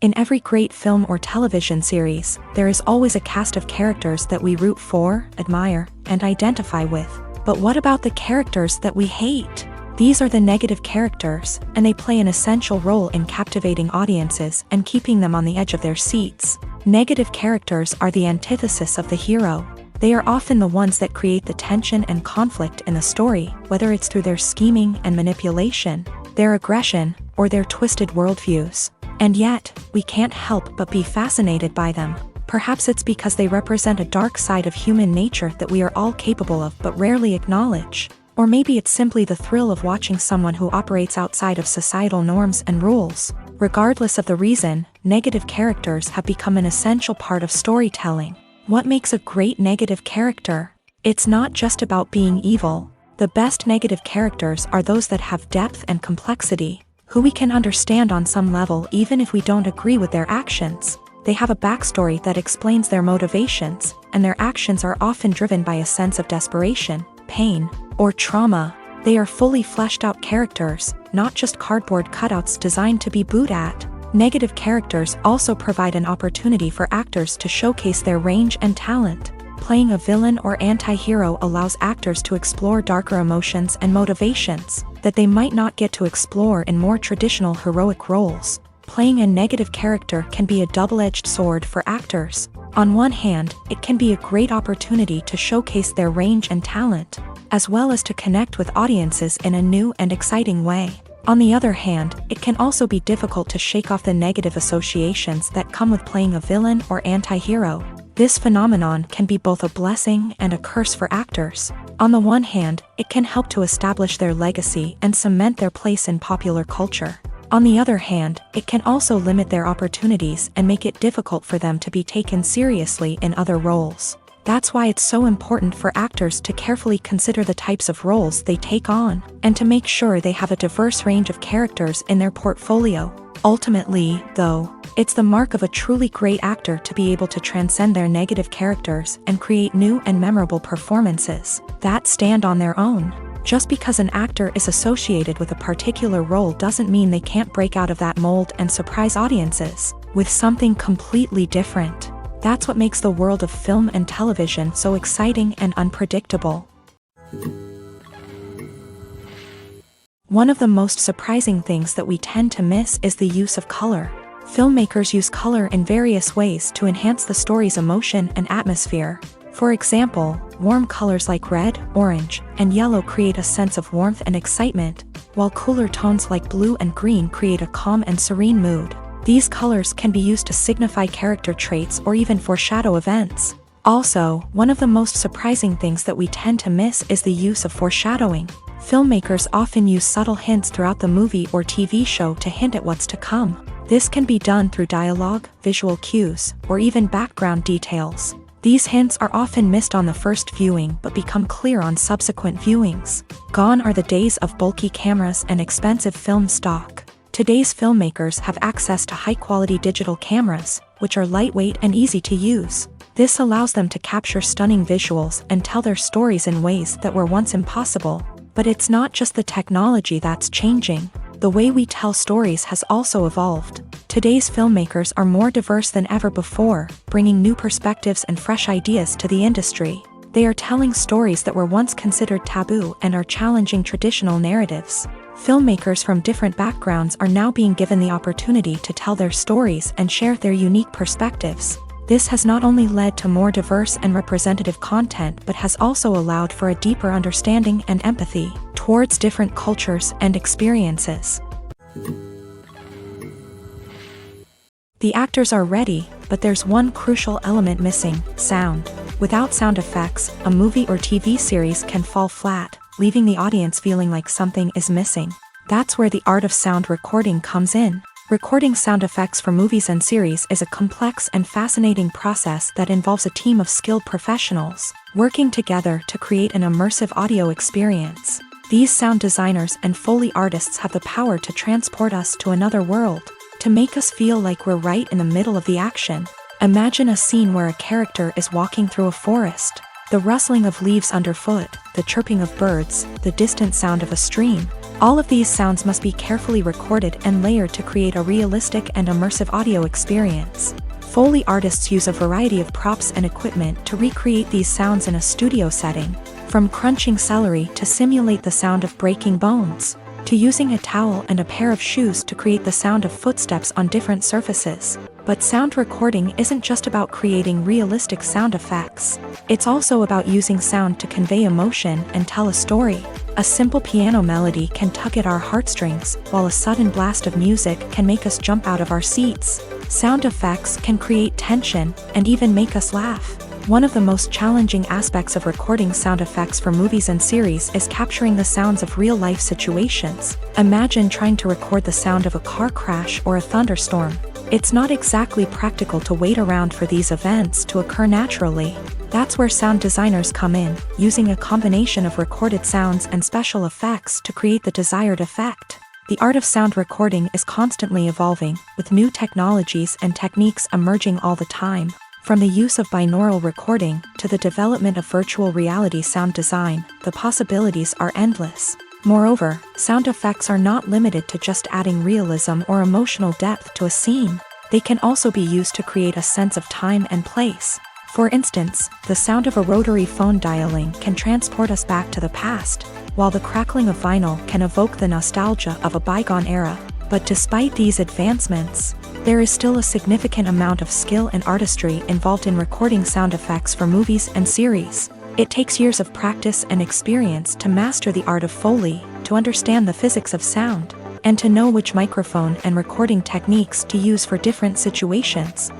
In every great film or television series, there is always a cast of characters that we root for, admire, and identify with. But what about the characters that we hate? These are the negative characters, and they play an essential role in captivating audiences and keeping them on the edge of their seats. Negative characters are the antithesis of the hero. They are often the ones that create the tension and conflict in the story, whether it's through their scheming and manipulation, their aggression, or their twisted worldviews. And yet, we can't help but be fascinated by them. Perhaps it's because they represent a dark side of human nature that we are all capable of but rarely acknowledge. Or maybe it's simply the thrill of watching someone who operates outside of societal norms and rules. Regardless of the reason, negative characters have become an essential part of storytelling. What makes a great negative character? It's not just about being evil. The best negative characters are those that have depth and complexity, who we can understand on some level even if we don't agree with their actions. They have a backstory that explains their motivations, and their actions are often driven by a sense of desperation, pain, or trauma. They are fully fleshed out characters, not just cardboard cutouts designed to be booed at. Negative characters also provide an opportunity for actors to showcase their range and talent. Playing a villain or anti-hero allows actors to explore darker emotions and motivations that they might not get to explore in more traditional heroic roles. Playing a negative character can be a double-edged sword for actors. On one hand, it can be a great opportunity to showcase their range and talent, as well as to connect with audiences in a new and exciting way. On the other hand, it can also be difficult to shake off the negative associations that come with playing a villain or anti-hero. This phenomenon can be both a blessing and a curse for actors. On the one hand, it can help to establish their legacy and cement their place in popular culture. On the other hand, it can also limit their opportunities and make it difficult for them to be taken seriously in other roles. That's why it's so important for actors to carefully consider the types of roles they take on, and to make sure they have a diverse range of characters in their portfolio. Ultimately, though, it's the mark of a truly great actor to be able to transcend their negative characters and create new and memorable performances that stand on their own. Just because an actor is associated with a particular role doesn't mean they can't break out of that mold and surprise audiences with something completely different. That's what makes the world of film and television so exciting and unpredictable. One of the most surprising things that we tend to miss is the use of color. Filmmakers use color in various ways to enhance the story's emotion and atmosphere. For example, warm colors like red, orange, and yellow create a sense of warmth and excitement, while cooler tones like blue and green create a calm and serene mood. These colors can be used to signify character traits or even foreshadow events. Also, one of the most surprising things that we tend to miss is the use of foreshadowing. Filmmakers often use subtle hints throughout the movie or TV show to hint at what's to come. This can be done through dialogue, visual cues, or even background details. These hints are often missed on the first viewing but become clear on subsequent viewings. Gone are the days of bulky cameras and expensive film stock. Today's filmmakers have access to high-quality digital cameras, which are lightweight and easy to use. This allows them to capture stunning visuals and tell their stories in ways that were once impossible. But it's not just the technology that's changing. The way we tell stories has also evolved. Today's filmmakers are more diverse than ever before, bringing new perspectives and fresh ideas to the industry. They are telling stories that were once considered taboo and are challenging traditional narratives. Filmmakers from different backgrounds are now being given the opportunity to tell their stories and share their unique perspectives. This has not only led to more diverse and representative content but has also allowed for a deeper understanding and empathy towards different cultures and experiences. The actors are ready, but there's one crucial element missing: sound. Without sound effects, a movie or TV series can fall flat, leaving the audience feeling like something is missing. That's where the art of sound recording comes in. Recording sound effects for movies and series is a complex and fascinating process that involves a team of skilled professionals working together to create an immersive audio experience. These sound designers and Foley artists have the power to transport us to another world, to make us feel like we're right in the middle of the action. Imagine a scene where a character is walking through a forest. The rustling of leaves underfoot, the chirping of birds, the distant sound of a stream. All of these sounds must be carefully recorded and layered to create a realistic and immersive audio experience. Foley artists use a variety of props and equipment to recreate these sounds in a studio setting, from crunching celery to simulate the sound of breaking bones, to using a towel and a pair of shoes to create the sound of footsteps on different surfaces. But sound recording isn't just about creating realistic sound effects. It's also about using sound to convey emotion and tell a story. A simple piano melody can tug at our heartstrings, while a sudden blast of music can make us jump out of our seats. Sound effects can create tension and even make us laugh. One of the most challenging aspects of recording sound effects for movies and series is capturing the sounds of real-life situations. Imagine trying to record the sound of a car crash or a thunderstorm. It's not exactly practical to wait around for these events to occur naturally. That's where sound designers come in, using a combination of recorded sounds and special effects to create the desired effect. The art of sound recording is constantly evolving, with new technologies and techniques emerging all the time. From the use of binaural recording to the development of virtual reality sound design, the possibilities are endless. Moreover, sound effects are not limited to just adding realism or emotional depth to a scene. They can also be used to create a sense of time and place. For instance, the sound of a rotary phone dialing can transport us back to the past, while the crackling of vinyl can evoke the nostalgia of a bygone era. But despite these advancements, there is still a significant amount of skill and artistry involved in recording sound effects for movies and series. It takes years of practice and experience to master the art of Foley, to understand the physics of sound, and to know which microphone and recording techniques to use for different situations.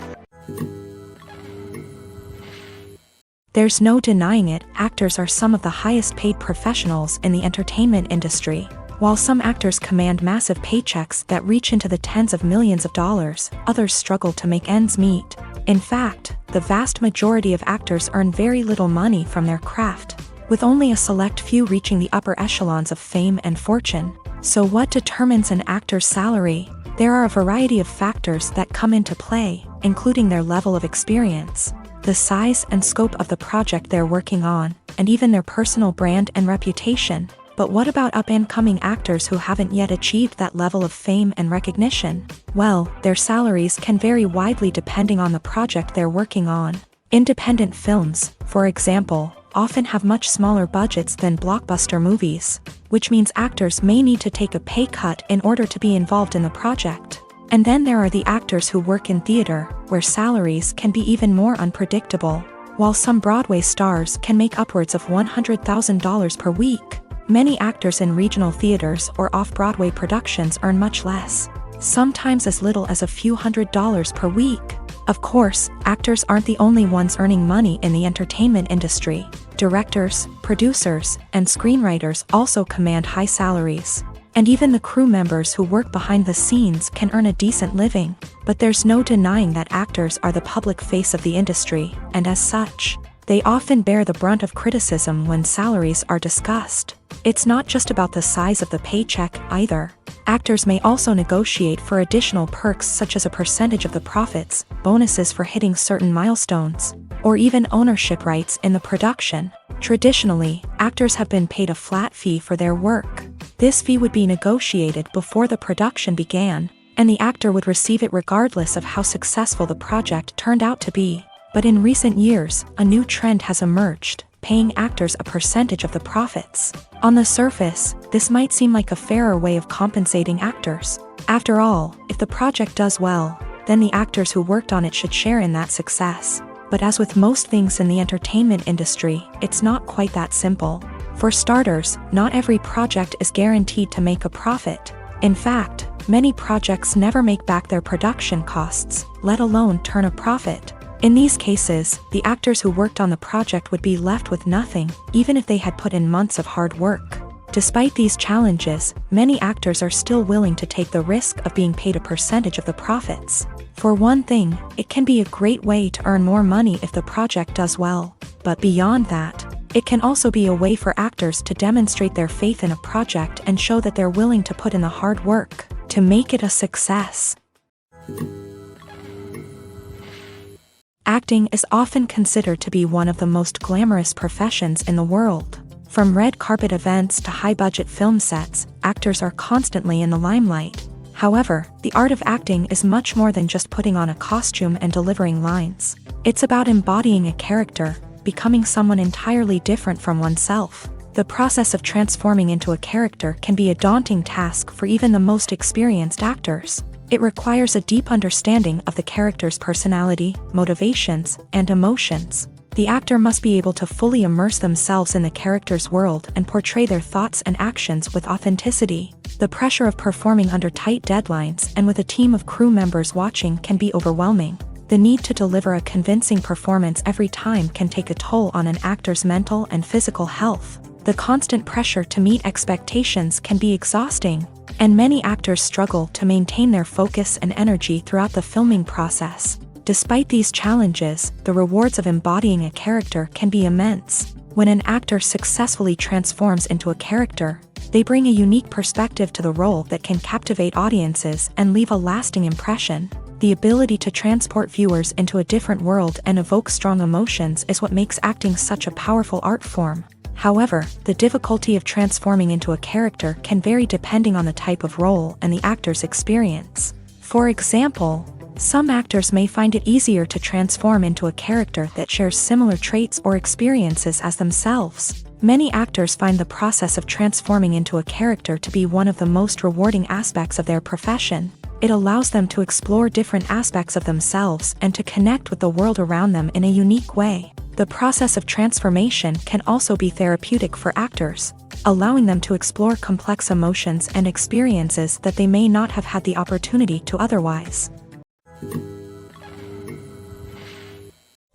There's no denying it, actors are some of the highest paid professionals in the entertainment industry. While some actors command massive paychecks that reach into the tens of millions of dollars, others struggle to make ends meet. In fact, the vast majority of actors earn very little money from their craft, with only a select few reaching the upper echelons of fame and fortune. So what determines an actor's salary? There are a variety of factors that come into play, including their level of experience, the size and scope of the project they're working on, and even their personal brand and reputation. But what about up-and-coming actors who haven't yet achieved that level of fame and recognition? Well, their salaries can vary widely depending on the project they're working on. Independent films, for example, often have much smaller budgets than blockbuster movies, which means actors may need to take a pay cut in order to be involved in the project. And then there are the actors who work in theater, where salaries can be even more unpredictable. While some Broadway stars can make upwards of $100,000 per week, many actors in regional theaters or off-Broadway productions earn much less, sometimes as little as a few $100s per week. Of course, actors aren't the only ones earning money in the entertainment industry. Directors, producers, and screenwriters also command high salaries. And even the crew members who work behind the scenes can earn a decent living. But there's no denying that actors are the public face of the industry, and as such, they often bear the brunt of criticism when salaries are discussed. It's not just about the size of the paycheck either. Actors may also negotiate for additional perks such as a percentage of the profits, bonuses for hitting certain milestones, or even ownership rights in the production. Traditionally, actors have been paid a flat fee for their work. This fee would be negotiated before the production began, and the actor would receive it regardless of how successful the project turned out to be. But in recent years, a new trend has emerged, paying actors a percentage of the profits. On the surface, this might seem like a fairer way of compensating actors. After all, if the project does well, then the actors who worked on it should share in that success. But as with most things in the entertainment industry, it's not quite that simple. For starters, not every project is guaranteed to make a profit. In fact, many projects never make back their production costs, let alone turn a profit. In these cases, the actors who worked on the project would be left with nothing, even if they had put in months of hard work. Despite these challenges, many actors are still willing to take the risk of being paid a percentage of the profits. For one thing, it can be a great way to earn more money if the project does well. But beyond that, it can also be a way for actors to demonstrate their faith in a project and show that they're willing to put in the hard work to make it a success. Acting is often considered to be one of the most glamorous professions in the world. From red carpet events to high-budget film sets, actors are constantly in the limelight. However, the art of acting is much more than just putting on a costume and delivering lines. It's about embodying a character, becoming someone entirely different from oneself. The process of transforming into a character can be a daunting task for even the most experienced actors. It requires a deep understanding of the character's personality, motivations, and emotions. The actor must be able to fully immerse themselves in the character's world and portray their thoughts and actions with authenticity. The pressure of performing under tight deadlines and with a team of crew members watching can be overwhelming. The need to deliver a convincing performance every time can take a toll on an actor's mental and physical health. The constant pressure to meet expectations can be exhausting, and many actors struggle to maintain their focus and energy throughout the filming process. Despite these challenges, the rewards of embodying a character can be immense. When an actor successfully transforms into a character, they bring a unique perspective to the role that can captivate audiences and leave a lasting impression. The ability to transport viewers into a different world and evoke strong emotions is what makes acting such a powerful art form. However, the difficulty of transforming into a character can vary depending on the type of role and the actor's experience. For example, Some actors may find it easier to transform into a character that shares similar traits or experiences as themselves. Many actors find the process of transforming into a character to be one of the most rewarding aspects of their profession. It allows them to explore different aspects of themselves and to connect with the world around them in a unique way. The process of transformation can also be therapeutic for actors, allowing them to explore complex emotions and experiences that they may not have had the opportunity to otherwise.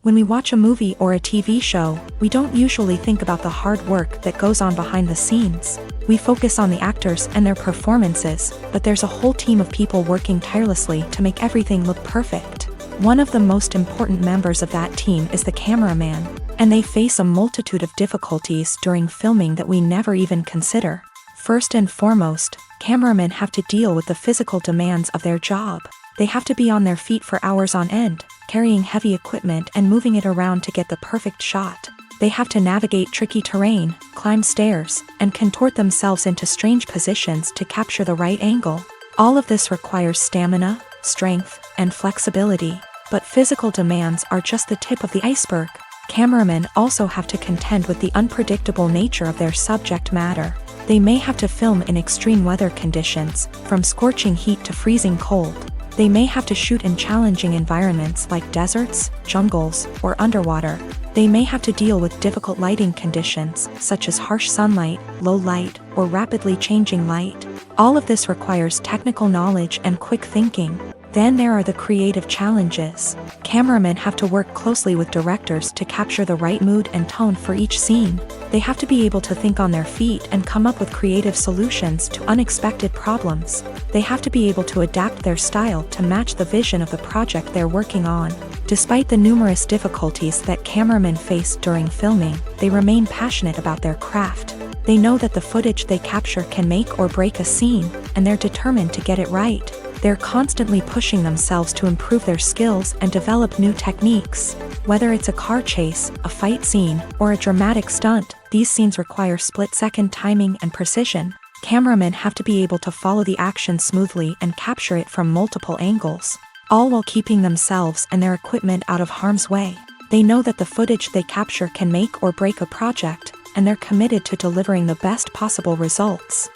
When we watch a movie or a TV show, we don't usually think about the hard work that goes on behind the scenes. We focus on the actors and their performances, but there's a whole team of people working tirelessly to make everything look perfect. One of the most important members of that team is the cameraman, and they face a multitude of difficulties during filming that we never even consider. First and foremost, cameramen have to deal with the physical demands of their job. They have to be on their feet for hours on end, carrying heavy equipment and moving it around to get the perfect shot. They have to navigate tricky terrain, climb stairs, and contort themselves into strange positions to capture the right angle. All of this requires stamina, strength, and flexibility. But physical demands are just the tip of the iceberg. Cameramen also have to contend with the unpredictable nature of their subject matter. They may have to film in extreme weather conditions, from scorching heat to freezing cold. They may have to shoot in challenging environments like deserts, jungles, or underwater. They may have to deal with difficult lighting conditions, such as harsh sunlight, low light, or rapidly changing light. All of this requires technical knowledge and quick thinking. Then there are the creative challenges. Cameramen have to work closely with directors to capture the right mood and tone for each scene. They have to be able to think on their feet and come up with creative solutions to unexpected problems. They have to be able to adapt their style to match the vision of the project they're working on. Despite the numerous difficulties that cameramen face during filming, they remain passionate about their craft. They know that the footage they capture can make or break a scene, and they're determined to get it right. They're constantly pushing themselves to improve their skills and develop new techniques. Whether it's a car chase, a fight scene, or a dramatic stunt, these scenes require split-second timing and precision. Cameramen have to be able to follow the action smoothly and capture it from multiple angles, all while keeping themselves and their equipment out of harm's way. They know that the footage they capture can make or break a project, and they're committed to delivering the best possible results.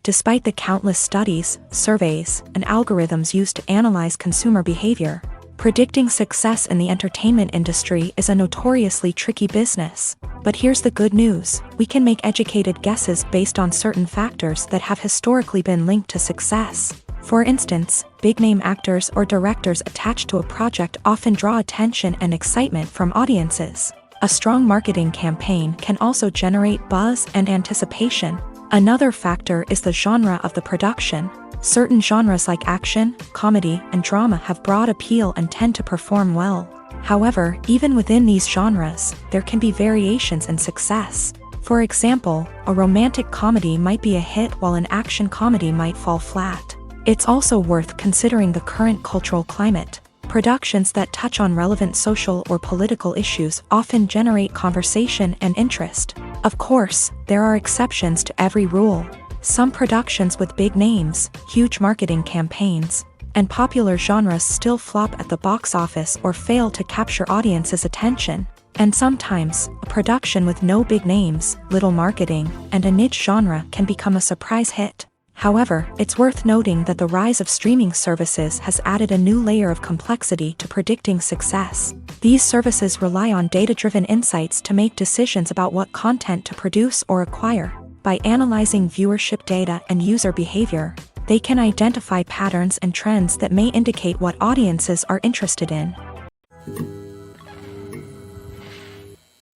Despite the countless studies, surveys, and algorithms used to analyze consumer behavior, predicting success in the entertainment industry is a notoriously tricky business. But here's the good news: we can make educated guesses based on certain factors that have historically been linked to success. For instance, big-name actors or directors attached to a project often draw attention and excitement from audiences. A strong marketing campaign can also generate buzz and anticipation. Another factor is the genre of the production. Certain genres like action, comedy, and drama have broad appeal and tend to perform well. However, even within these genres, there can be variations in success. For example, a romantic comedy might be a hit while an action comedy might fall flat. It's also worth considering the current cultural climate. Productions that touch on relevant social or political issues often generate conversation and interest. Of course, there are exceptions to every rule. Some productions with big names, huge marketing campaigns, and popular genres still flop at the box office or fail to capture audiences' attention. And sometimes, a production with no big names, little marketing, and a niche genre can become a surprise hit. However, it's worth noting that the rise of streaming services has added a new layer of complexity to predicting success. These services rely on data-driven insights to make decisions about what content to produce or acquire. By analyzing viewership data and user behavior, they can identify patterns and trends that may indicate what audiences are interested in.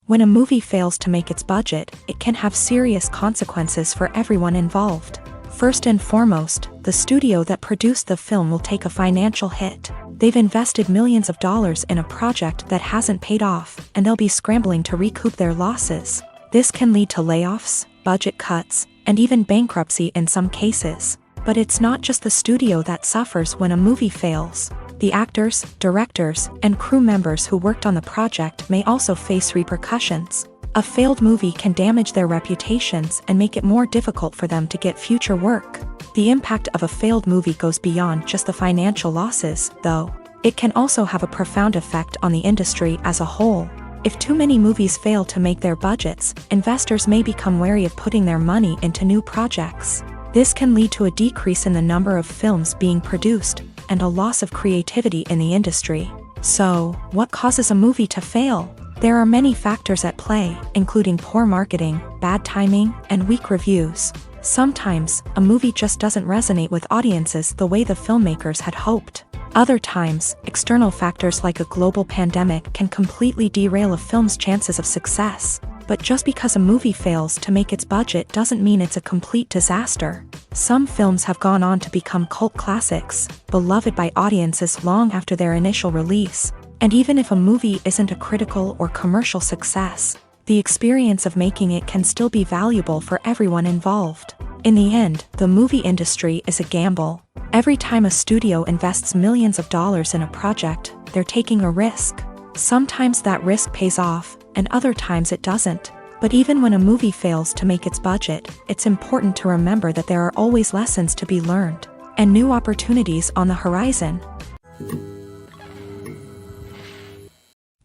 When a movie fails to make its budget, it can have serious consequences for everyone involved. First and foremost, the studio that produced the film will take a financial hit. They've invested millions of dollars in a project that hasn't paid off, and they'll be scrambling to recoup their losses. This can lead to layoffs, budget cuts, and even bankruptcy in some cases. But it's not just the studio that suffers when a movie fails. The actors, directors, and crew members who worked on the project may also face repercussions. A failed movie can damage their reputations and make it more difficult for them to get future work. The impact of a failed movie goes beyond just the financial losses, though. It can also have a profound effect on the industry as a whole. If too many movies fail to make their budgets, investors may become wary of putting their money into new projects. This can lead to a decrease in the number of films being produced, and a loss of creativity in the industry. So, what causes a movie to fail? There are many factors at play, including poor marketing, bad timing, and weak reviews. Sometimes, a movie just doesn't resonate with audiences the way the filmmakers had hoped. Other times, external factors like a global pandemic can completely derail a film's chances of success. But just because a movie fails to make its budget doesn't mean it's a complete disaster. Some films have gone on to become cult classics, beloved by audiences long after their initial release. And even if a movie isn't a critical or commercial success, the experience of making it can still be valuable for everyone involved. In the end, the movie industry is a gamble. Every time a studio invests millions of dollars in a project, they're taking a risk. Sometimes that risk pays off, and other times it doesn't. But even when a movie fails to make its budget, it's important to remember that there are always lessons to be learned, and new opportunities on the horizon.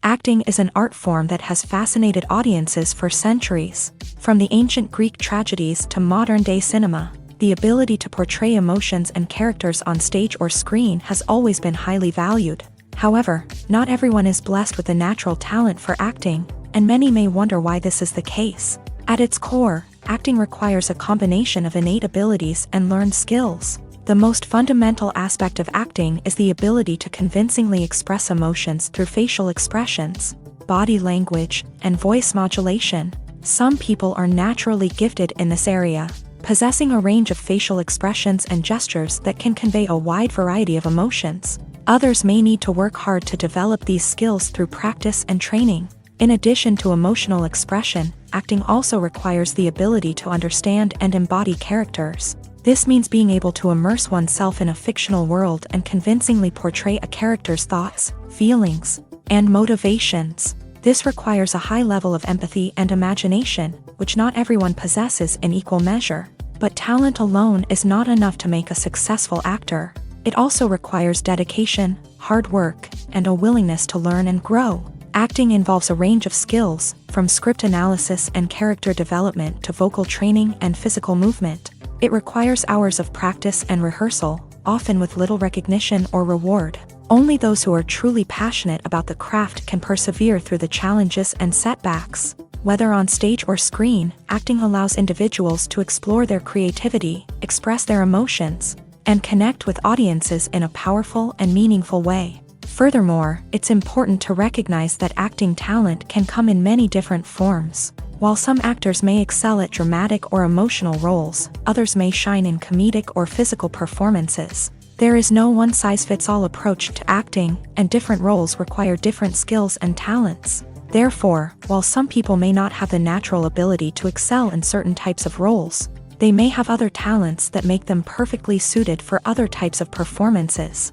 Acting is an art form that has fascinated audiences for centuries. From the ancient Greek tragedies to modern-day cinema, the ability to portray emotions and characters on stage or screen has always been highly valued. However, not everyone is blessed with a natural talent for acting, and many may wonder why this is the case. At its core, acting requires a combination of innate abilities and learned skills. The most fundamental aspect of acting is the ability to convincingly express emotions through facial expressions, body language, and voice modulation. Some people are naturally gifted in this area, possessing a range of facial expressions and gestures that can convey a wide variety of emotions. Others may need to work hard to develop these skills through practice and training. In addition to emotional expression, acting also requires the ability to understand and embody characters. This means being able to immerse oneself in a fictional world and convincingly portray a character's thoughts, feelings, and motivations. This requires a high level of empathy and imagination, which not everyone possesses in equal measure. But talent alone is not enough to make a successful actor. It also requires dedication, hard work, and a willingness to learn and grow. Acting involves a range of skills, from script analysis and character development to vocal training and physical movement. It requires hours of practice and rehearsal, often with little recognition or reward. Only those who are truly passionate about the craft can persevere through the challenges and setbacks. Whether on stage or screen, acting allows individuals to explore their creativity, express their emotions, and connect with audiences in a powerful and meaningful way. Furthermore, it's important to recognize that acting talent can come in many different forms. While some actors may excel at dramatic or emotional roles, others may shine in comedic or physical performances. There is no one-size-fits-all approach to acting, and different roles require different skills and talents. Therefore, while some people may not have the natural ability to excel in certain types of roles, they may have other talents that make them perfectly suited for other types of performances.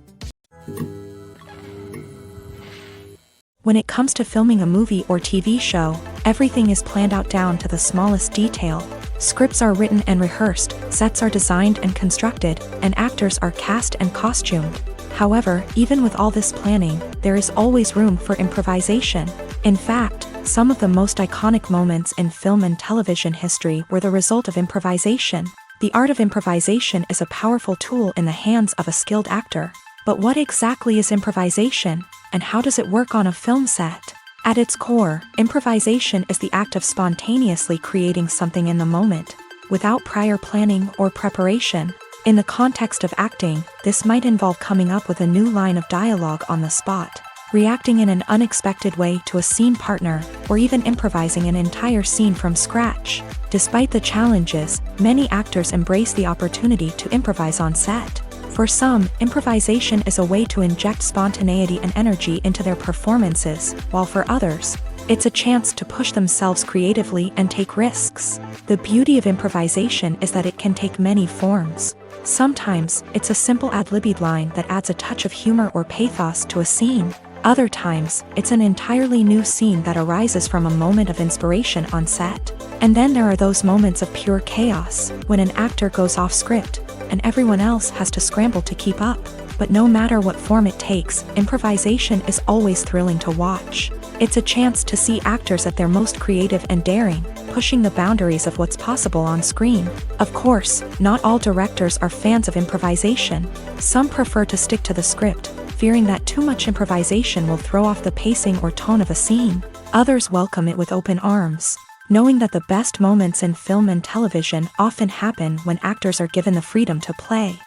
When it comes to filming a movie or TV show, everything is planned out down to the smallest detail. Scripts are written and rehearsed, sets are designed and constructed, and actors are cast and costumed. However, even with all this planning, there is always room for improvisation. In fact, some of the most iconic moments in film and television history were the result of improvisation. The art of improvisation is a powerful tool in the hands of a skilled actor. But what exactly is improvisation, and how does it work on a film set? At its core, improvisation is the act of spontaneously creating something in the moment, without prior planning or preparation. In the context of acting, this might involve coming up with a new line of dialogue on the spot, reacting in an unexpected way to a scene partner, or even improvising an entire scene from scratch. Despite the challenges, many actors embrace the opportunity to improvise on set. For some, improvisation is a way to inject spontaneity and energy into their performances, while for others, it's a chance to push themselves creatively and take risks. The beauty of improvisation is that it can take many forms. Sometimes, it's a simple ad-libbed line that adds a touch of humor or pathos to a scene. Other times, it's an entirely new scene that arises from a moment of inspiration on set. And then there are those moments of pure chaos, when an actor goes off script, and everyone else has to scramble to keep up. But no matter what form it takes, improvisation is always thrilling to watch. It's a chance to see actors at their most creative and daring, pushing the boundaries of what's possible on screen. Of course, not all directors are fans of improvisation. Some prefer to stick to the script, fearing that too much improvisation will throw off the pacing or tone of a scene. Others welcome it with open arms, knowing that the best moments in film and television often happen when actors are given the freedom to play.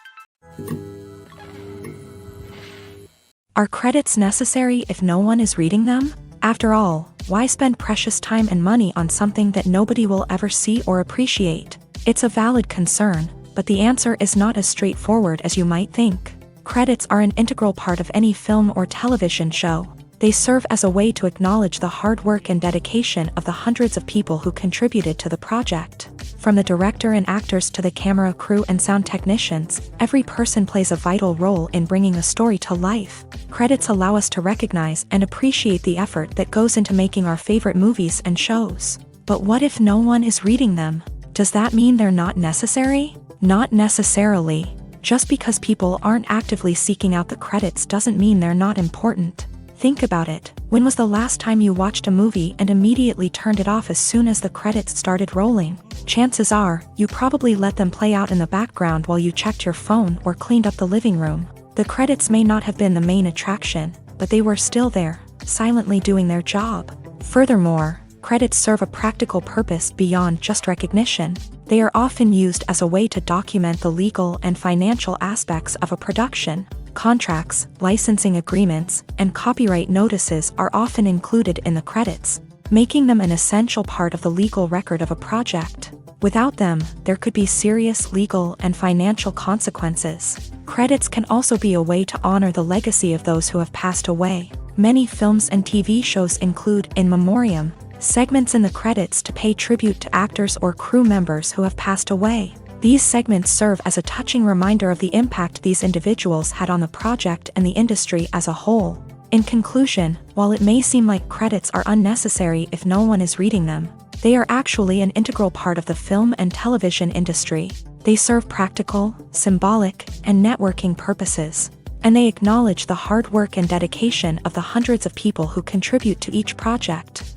Are credits necessary if no one is reading them? After all, why spend precious time and money on something that nobody will ever see or appreciate? It's a valid concern, but the answer is not as straightforward as you might think. Credits are an integral part of any film or television show. They serve as a way to acknowledge the hard work and dedication of the hundreds of people who contributed to the project. From the director and actors to the camera crew and sound technicians, every person plays a vital role in bringing a story to life. Credits allow us to recognize and appreciate the effort that goes into making our favorite movies and shows. But what if no one is reading them? Does that mean they're not necessary? Not necessarily. Just because people aren't actively seeking out the credits doesn't mean they're not important. Think about it. When was the last time you watched a movie and immediately turned it off as soon as the credits started rolling? Chances are, you probably let them play out in the background while you checked your phone or cleaned up the living room. The credits may not have been the main attraction, but they were still there, silently doing their job. Furthermore, credits serve a practical purpose beyond just recognition. They are often used as a way to document the legal and financial aspects of a production. Contracts, licensing agreements, and copyright notices are often included in the credits, making them an essential part of the legal record of a project. Without them, there could be serious legal and financial consequences. Credits can also be a way to honor the legacy of those who have passed away. Many films and TV shows include in memoriam segments in the credits to pay tribute to actors or crew members who have passed away. These segments serve as a touching reminder of the impact these individuals had on the project and the industry as a whole. In conclusion, while it may seem like credits are unnecessary if no one is reading them, they are actually an integral part of the film and television industry. They serve practical, symbolic, and networking purposes, and they acknowledge the hard work and dedication of the hundreds of people who contribute to each project.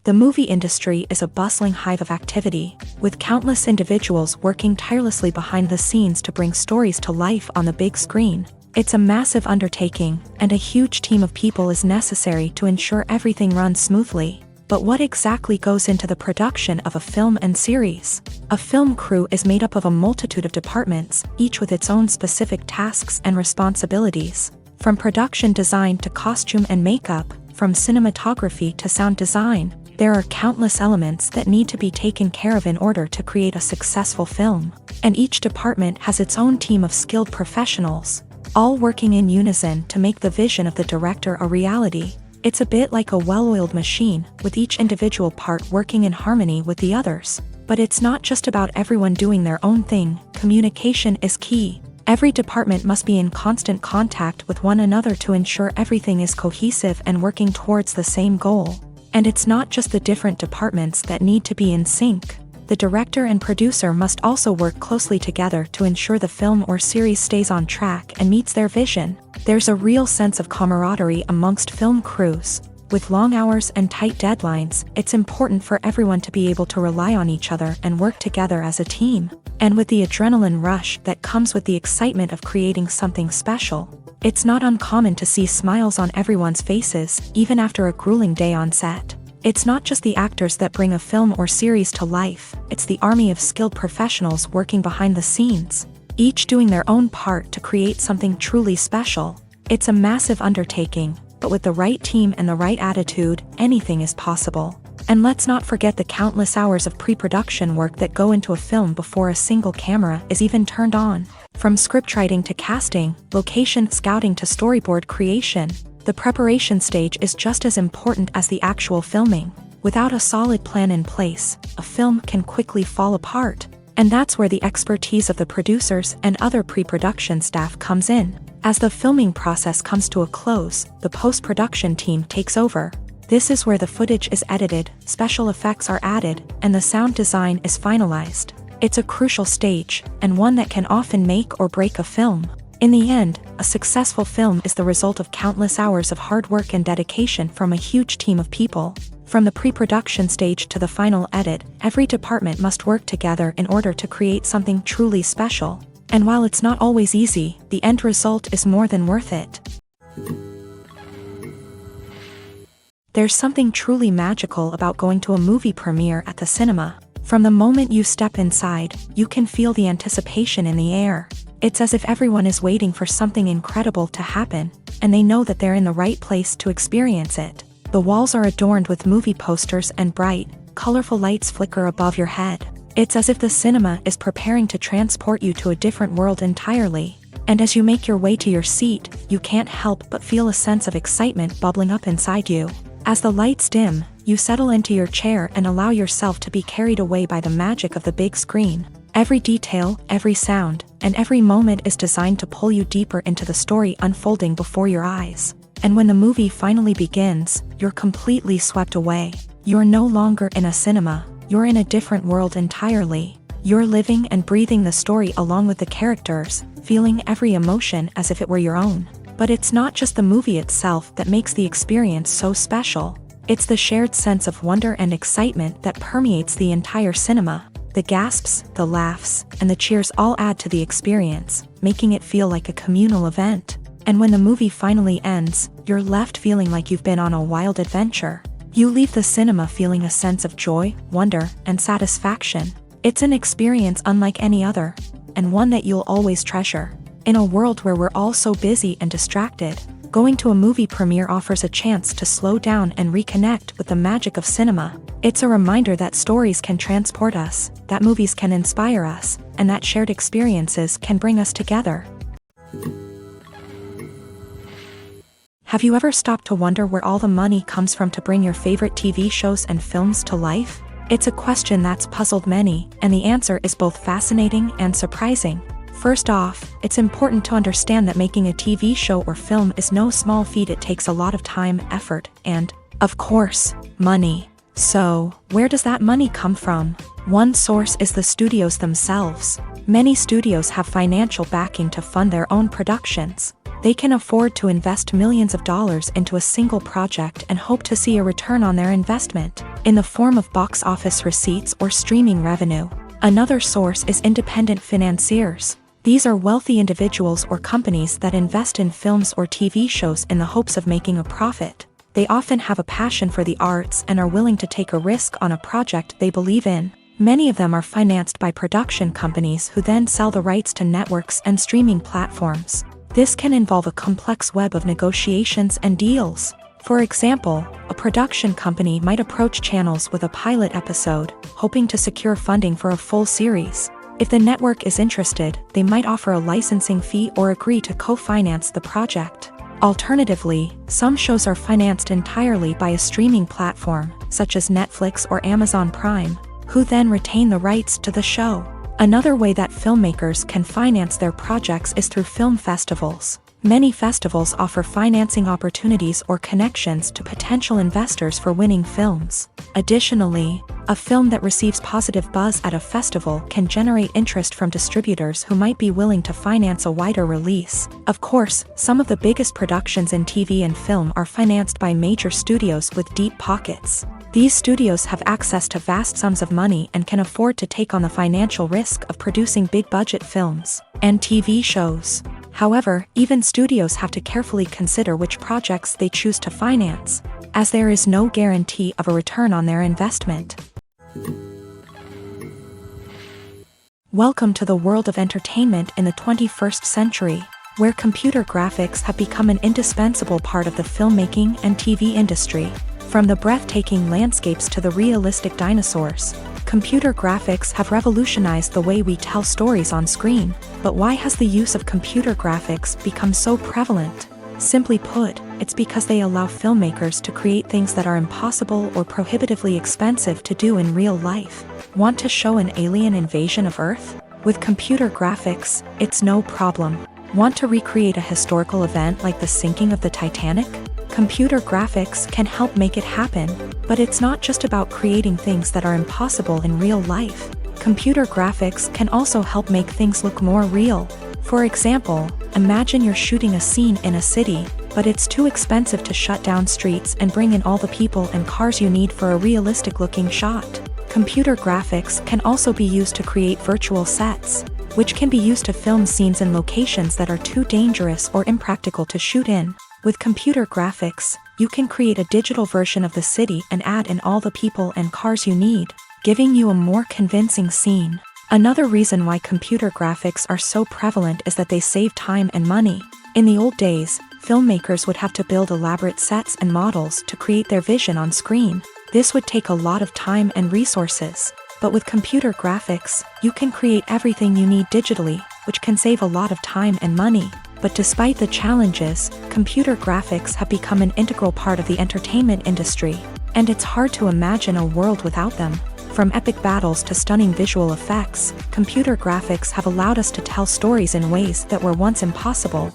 The movie industry is a bustling hive of activity, with countless individuals working tirelessly behind the scenes to bring stories to life on the big screen. It's a massive undertaking, and a huge team of people is necessary to ensure everything runs smoothly. But what exactly goes into the production of a film and series? A film crew is made up of a multitude of departments, each with its own specific tasks and responsibilities. From production design to costume and makeup, from cinematography to sound design, there are countless elements that need to be taken care of in order to create a successful film. And each department has its own team of skilled professionals, all working in unison to make the vision of the director a reality. It's a bit like a well-oiled machine, with each individual part working in harmony with the others. But it's not just about everyone doing their own thing. Communication is key. Every department must be in constant contact with one another to ensure everything is cohesive and working towards the same goal. And it's not just the different departments that need to be in sync. The director and producer must also work closely together to ensure the film or series stays on track and meets their vision. There's a real sense of camaraderie amongst film crews. With long hours and tight deadlines, it's important for everyone to be able to rely on each other and work together as a team. And with the adrenaline rush that comes with the excitement of creating something special, it's not uncommon to see smiles on everyone's faces, even after a grueling day on set. It's not just the actors that bring a film or series to life, it's the army of skilled professionals working behind the scenes, each doing their own part to create something truly special. It's a massive undertaking, but with the right team and the right attitude, anything is possible. And let's not forget the countless hours of pre-production work that go into a film before a single camera is even turned on. From scriptwriting to casting, location scouting to storyboard creation, the preparation stage is just as important as the actual filming. Without a solid plan in place, a film can quickly fall apart. And that's where the expertise of the producers and other pre-production staff comes in. As the filming process comes to a close, the post-production team takes over. This is where the footage is edited, special effects are added, and the sound design is finalized. It's a crucial stage, and one that can often make or break a film. In the end, a successful film is the result of countless hours of hard work and dedication from a huge team of people. From the pre-production stage to the final edit, every department must work together in order to create something truly special. And while it's not always easy, the end result is more than worth it. There's something truly magical about going to a movie premiere at the cinema. From the moment you step inside, you can feel the anticipation in the air. It's as if everyone is waiting for something incredible to happen, and they know that they're in the right place to experience it. The walls are adorned with movie posters and bright, colorful lights flicker above your head. It's as if the cinema is preparing to transport you to a different world entirely. And as you make your way to your seat, you can't help but feel a sense of excitement bubbling up inside you. As the lights dim, you settle into your chair and allow yourself to be carried away by the magic of the big screen. Every detail, every sound, and every moment is designed to pull you deeper into the story unfolding before your eyes. And when the movie finally begins, you're completely swept away. You're no longer in a cinema, you're in a different world entirely. You're living and breathing the story along with the characters, feeling every emotion as if it were your own. But it's not just the movie itself that makes the experience so special. It's the shared sense of wonder and excitement that permeates the entire cinema. The gasps, the laughs, and the cheers all add to the experience, making it feel like a communal event. And when the movie finally ends, you're left feeling like you've been on a wild adventure. You leave the cinema feeling a sense of joy, wonder, and satisfaction. It's an experience unlike any other, and one that you'll always treasure. In a world where we're all so busy and distracted, going to a movie premiere offers a chance to slow down and reconnect with the magic of cinema. It's a reminder that stories can transport us, that movies can inspire us, and that shared experiences can bring us together. Have you ever stopped to wonder where all the money comes from to bring your favorite TV shows and films to life? It's a question that's puzzled many, and the answer is both fascinating and surprising. First off, it's important to understand that making a TV show or film is no small feat. It takes a lot of time, effort, and, of course, money. So, where does that money come from? One source is the studios themselves. Many studios have financial backing to fund their own productions. They can afford to invest millions of dollars into a single project and hope to see a return on their investment, in the form of box office receipts or streaming revenue. Another source is independent financiers. These are wealthy individuals or companies that invest in films or TV shows in the hopes of making a profit. They often have a passion for the arts and are willing to take a risk on a project they believe in. Many of them are financed by production companies who then sell the rights to networks and streaming platforms. This can involve a complex web of negotiations and deals. For example, a production company might approach channels with a pilot episode, hoping to secure funding for a full series. If the network is interested, they might offer a licensing fee or agree to co-finance the project. Alternatively, some shows are financed entirely by a streaming platform, such as Netflix or Amazon Prime, who then retain the rights to the show. Another way that filmmakers can finance their projects is through film festivals. Many festivals offer financing opportunities or connections to potential investors for winning films. Additionally, a film that receives positive buzz at a festival can generate interest from distributors who might be willing to finance a wider release. Of course, some of the biggest productions in TV and film are financed by major studios with deep pockets. These studios have access to vast sums of money and can afford to take on the financial risk of producing big-budget films and TV shows. However, even studios have to carefully consider which projects they choose to finance, as there is no guarantee of a return on their investment. Welcome to the world of entertainment in the 21st century, where computer graphics have become an indispensable part of the filmmaking and TV industry. From the breathtaking landscapes to the realistic dinosaurs, computer graphics have revolutionized the way we tell stories on screen. But why has the use of computer graphics become so prevalent? Simply put, it's because they allow filmmakers to create things that are impossible or prohibitively expensive to do in real life. Want to show an alien invasion of Earth? With computer graphics, it's no problem. Want to recreate a historical event like the sinking of the Titanic? Computer graphics can help make it happen, but it's not just about creating things that are impossible in real life. Computer graphics can also help make things look more real. For example, imagine you're shooting a scene in a city, but it's too expensive to shut down streets and bring in all the people and cars you need for a realistic-looking shot. Computer graphics can also be used to create virtual sets, which can be used to film scenes in locations that are too dangerous or impractical to shoot in. With computer graphics, you can create a digital version of the city and add in all the people and cars you need, giving you a more convincing scene. Another reason why computer graphics are so prevalent is that they save time and money. In the old days, filmmakers would have to build elaborate sets and models to create their vision on screen. This would take a lot of time and resources. But with computer graphics, you can create everything you need digitally, which can save a lot of time and money. But despite the challenges, computer graphics have become an integral part of the entertainment industry, and it's hard to imagine a world without them. From epic battles to stunning visual effects, computer graphics have allowed us to tell stories in ways that were once impossible.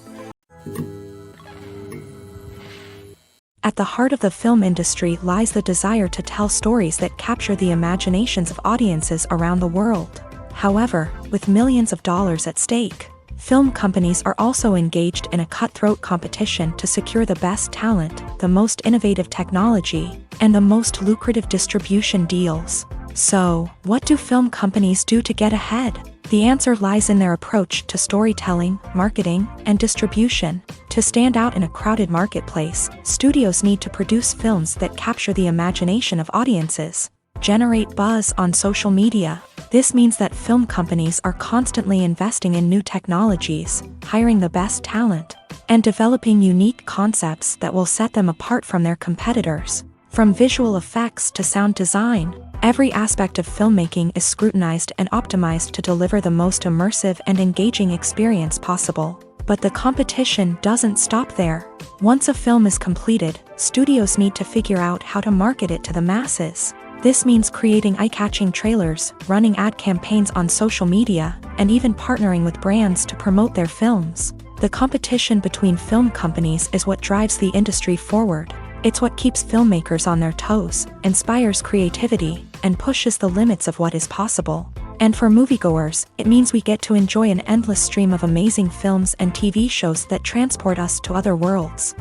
At the heart of the film industry lies the desire to tell stories that capture the imaginations of audiences around the world. However, with millions of dollars at stake, film companies are also engaged in a cutthroat competition to secure the best talent, the most innovative technology, and the most lucrative distribution deals. So, what do film companies do to get ahead? The answer lies in their approach to storytelling, marketing, and distribution. To stand out in a crowded marketplace, studios need to produce films that capture the imagination of audiences, generate buzz on social media. This means that film companies are constantly investing in new technologies, hiring the best talent, and developing unique concepts that will set them apart from their competitors. From visual effects to sound design, every aspect of filmmaking is scrutinized and optimized to deliver the most immersive and engaging experience possible. But the competition doesn't stop there. Once a film is completed, studios need to figure out how to market it to the masses. This means creating eye-catching trailers, running ad campaigns on social media, and even partnering with brands to promote their films. The competition between film companies is what drives the industry forward. It's what keeps filmmakers on their toes, inspires creativity, and pushes the limits of what is possible. And for moviegoers, it means we get to enjoy an endless stream of amazing films and TV shows that transport us to other worlds.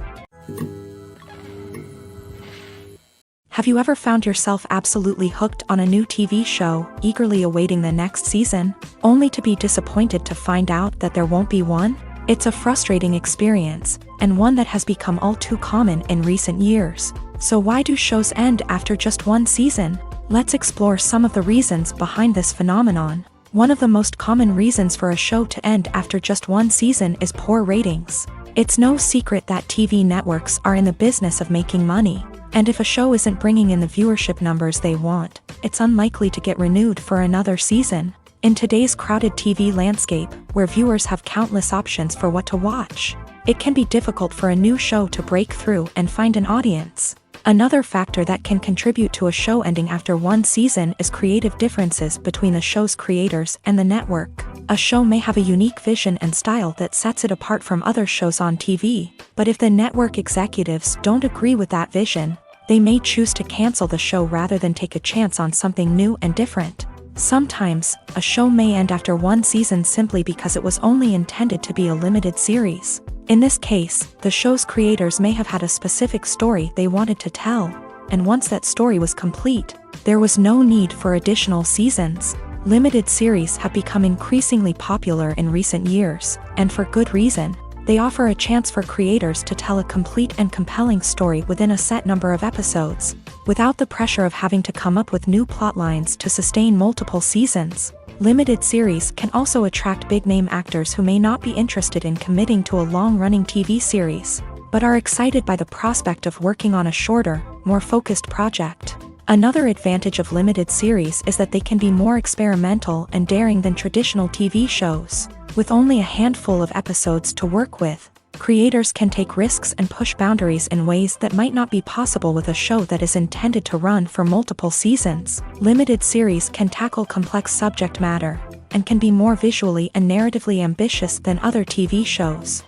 Have you ever found yourself absolutely hooked on a new TV show, eagerly awaiting the next season, only to be disappointed to find out that there won't be one? It's a frustrating experience, and one that has become all too common in recent years. So why do shows end after just one season? Let's explore some of the reasons behind this phenomenon. One of the most common reasons for a show to end after just one season is poor ratings. It's no secret that TV networks are in the business of making money, and if a show isn't bringing in the viewership numbers they want, it's unlikely to get renewed for another season. In today's crowded TV landscape, where viewers have countless options for what to watch, it can be difficult for a new show to break through and find an audience. Another factor that can contribute to a show ending after one season is creative differences between the show's creators and the network. A show may have a unique vision and style that sets it apart from other shows on TV, but if the network executives don't agree with that vision, they may choose to cancel the show rather than take a chance on something new and different. Sometimes, a show may end after one season simply because it was only intended to be a limited series. In this case, the show's creators may have had a specific story they wanted to tell, and once that story was complete, there was no need for additional seasons. Limited series have become increasingly popular in recent years, and for good reason. They offer a chance for creators to tell a complete and compelling story within a set number of episodes, without the pressure of having to come up with new plot lines to sustain multiple seasons. Limited series can also attract big-name actors who may not be interested in committing to a long-running TV series, but are excited by the prospect of working on a shorter, more focused project. Another advantage of limited series is that they can be more experimental and daring than traditional TV shows. With only a handful of episodes to work with, creators can take risks and push boundaries in ways that might not be possible with a show that is intended to run for multiple seasons. Limited series can tackle complex subject matter, and can be more visually and narratively ambitious than other TV shows.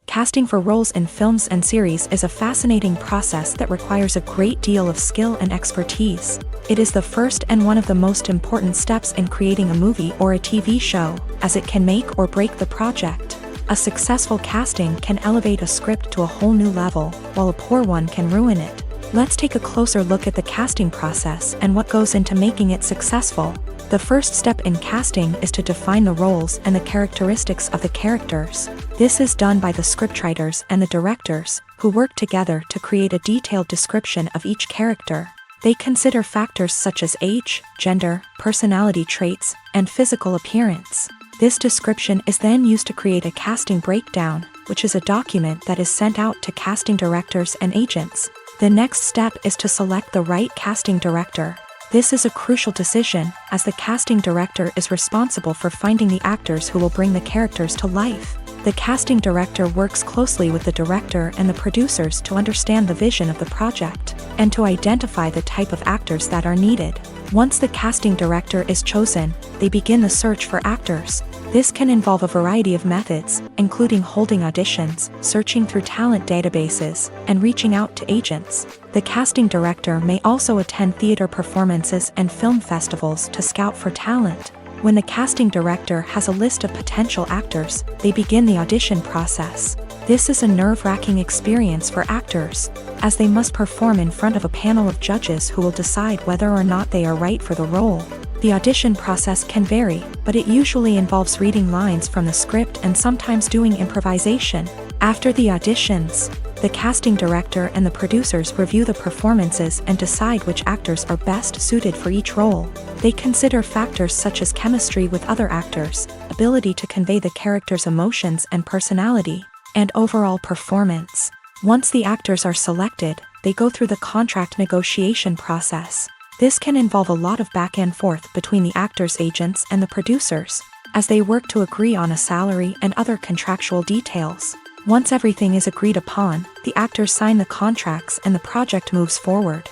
Casting for roles in films and series is a fascinating process that requires a great deal of skill and expertise. It is the first and one of the most important steps in creating a movie or a TV show, as it can make or break the project. A successful casting can elevate a script to a whole new level, while a poor one can ruin it. Let's take a closer look at the casting process and what goes into making it successful. The first step in casting is to define the roles and the characteristics of the characters. This is done by the scriptwriters and the directors, who work together to create a detailed description of each character. They consider factors such as age, gender, personality traits, and physical appearance. This description is then used to create a casting breakdown, which is a document that is sent out to casting directors and agents. The next step is to select the right casting director. This is a crucial decision, as the casting director is responsible for finding the actors who will bring the characters to life. The casting director works closely with the director and the producers to understand the vision of the project, and to identify the type of actors that are needed. Once the casting director is chosen, they begin the search for actors. This can involve a variety of methods, including holding auditions, searching through talent databases, and reaching out to agents. The casting director may also attend theater performances and film festivals to scout for talent. When the casting director has a list of potential actors, they begin the audition process. This is a nerve-wracking experience for actors, as they must perform in front of a panel of judges who will decide whether or not they are right for the role. The audition process can vary, but it usually involves reading lines from the script and sometimes doing improvisation. After the auditions, the casting director and the producers review the performances and decide which actors are best suited for each role. They consider factors such as chemistry with other actors, ability to convey the character's emotions and personality, and overall performance. Once the actors are selected, they go through the contract negotiation process. This can involve a lot of back and forth between the actors' agents and the producers, as they work to agree on a salary and other contractual details. Once everything is agreed upon, the actors sign the contracts and the project moves forward.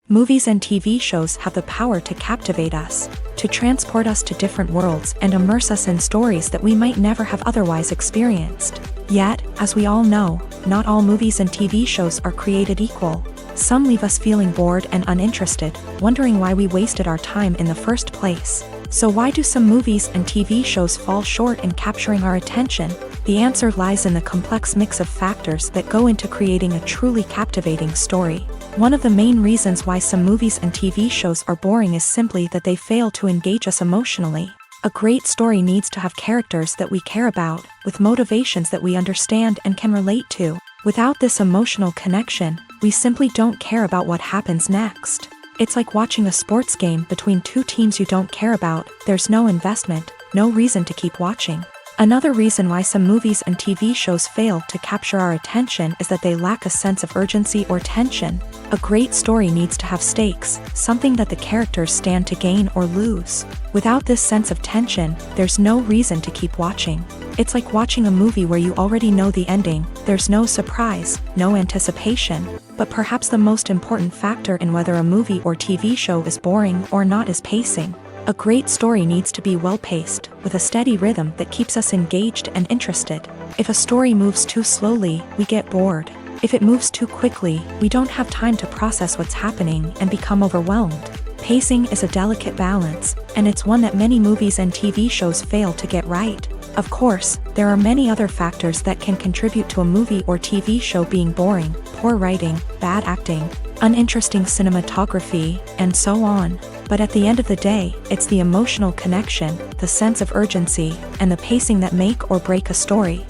Movies and TV shows have the power to captivate us, to transport us to different worlds and immerse us in stories that we might never have otherwise experienced. Yet, as we all know, not all movies and TV shows are created equal. Some leave us feeling bored and uninterested, wondering why we wasted our time in the first place. So why do some movies and TV shows fall short in capturing our attention? The answer lies in the complex mix of factors that go into creating a truly captivating story. One of the main reasons why some movies and TV shows are boring is simply that they fail to engage us emotionally. A great story needs to have characters that we care about, with motivations that we understand and can relate to. Without this emotional connection, we simply don't care about what happens next. It's like watching a sports game between two teams you don't care about. There's no investment, no reason to keep watching. Another reason why some movies and TV shows fail to capture our attention is that they lack a sense of urgency or tension. A great story needs to have stakes, something that the characters stand to gain or lose. Without this sense of tension, there's no reason to keep watching. It's like watching a movie where you already know the ending. There's no surprise, no anticipation. But perhaps the most important factor in whether a movie or TV show is boring or not is pacing. A great story needs to be well-paced, with a steady rhythm that keeps us engaged and interested. If a story moves too slowly, we get bored. If it moves too quickly, we don't have time to process what's happening and become overwhelmed. Pacing is a delicate balance, and it's one that many movies and TV shows fail to get right. Of course, there are many other factors that can contribute to a movie or TV show being boring: poor writing, bad acting, uninteresting cinematography, and so on. But at the end of the day, it's the emotional connection, the sense of urgency, and the pacing that make or break a story.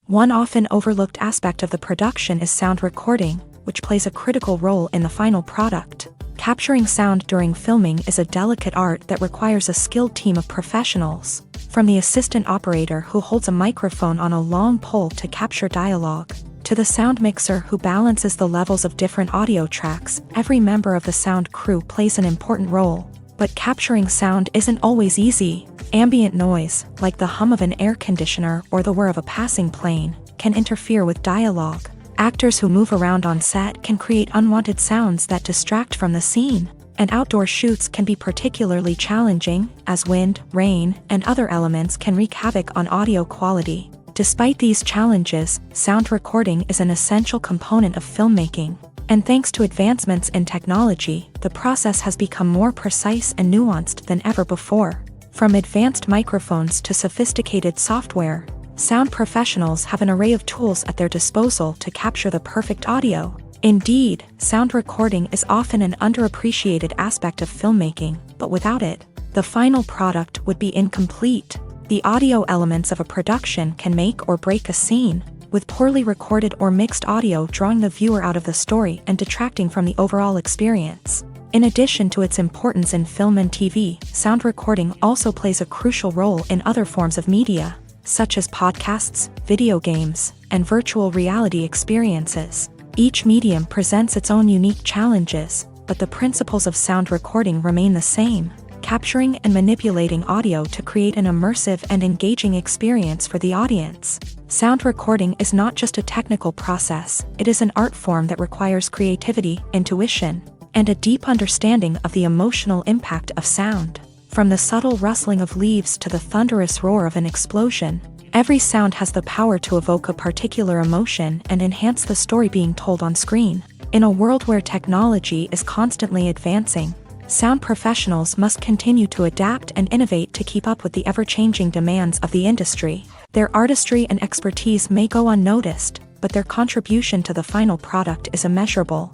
One often overlooked aspect of the production is sound recording, which plays a critical role in the final product. Capturing sound during filming is a delicate art that requires a skilled team of professionals. From the assistant operator who holds a microphone on a long pole to capture dialogue, to the sound mixer who balances the levels of different audio tracks, every member of the sound crew plays an important role. But capturing sound isn't always easy. Ambient noise, like the hum of an air conditioner or the whir of a passing plane, can interfere with dialogue. Actors who move around on set can create unwanted sounds that distract from the scene. And outdoor shoots can be particularly challenging, as wind, rain, and other elements can wreak havoc on audio quality. Despite these challenges, sound recording is an essential component of filmmaking. And thanks to advancements in technology, the process has become more precise and nuanced than ever before. From advanced microphones to sophisticated software, sound professionals have an array of tools at their disposal to capture the perfect audio. Indeed, sound recording is often an underappreciated aspect of filmmaking, but without it, the final product would be incomplete. The audio elements of a production can make or break a scene, with poorly recorded or mixed audio drawing the viewer out of the story and detracting from the overall experience. In addition to its importance in film and TV, sound recording also plays a crucial role in other forms of media, such as podcasts, video games, and virtual reality experiences. Each medium presents its own unique challenges, but the principles of sound recording remain the same, capturing and manipulating audio to create an immersive and engaging experience for the audience. Sound recording is not just a technical process, it is an art form that requires creativity, intuition, and a deep understanding of the emotional impact of sound. From the subtle rustling of leaves to the thunderous roar of an explosion, every sound has the power to evoke a particular emotion and enhance the story being told on screen. In a world where technology is constantly advancing, sound professionals must continue to adapt and innovate to keep up with the ever-changing demands of the industry. Their artistry and expertise may go unnoticed, but their contribution to the final product is immeasurable.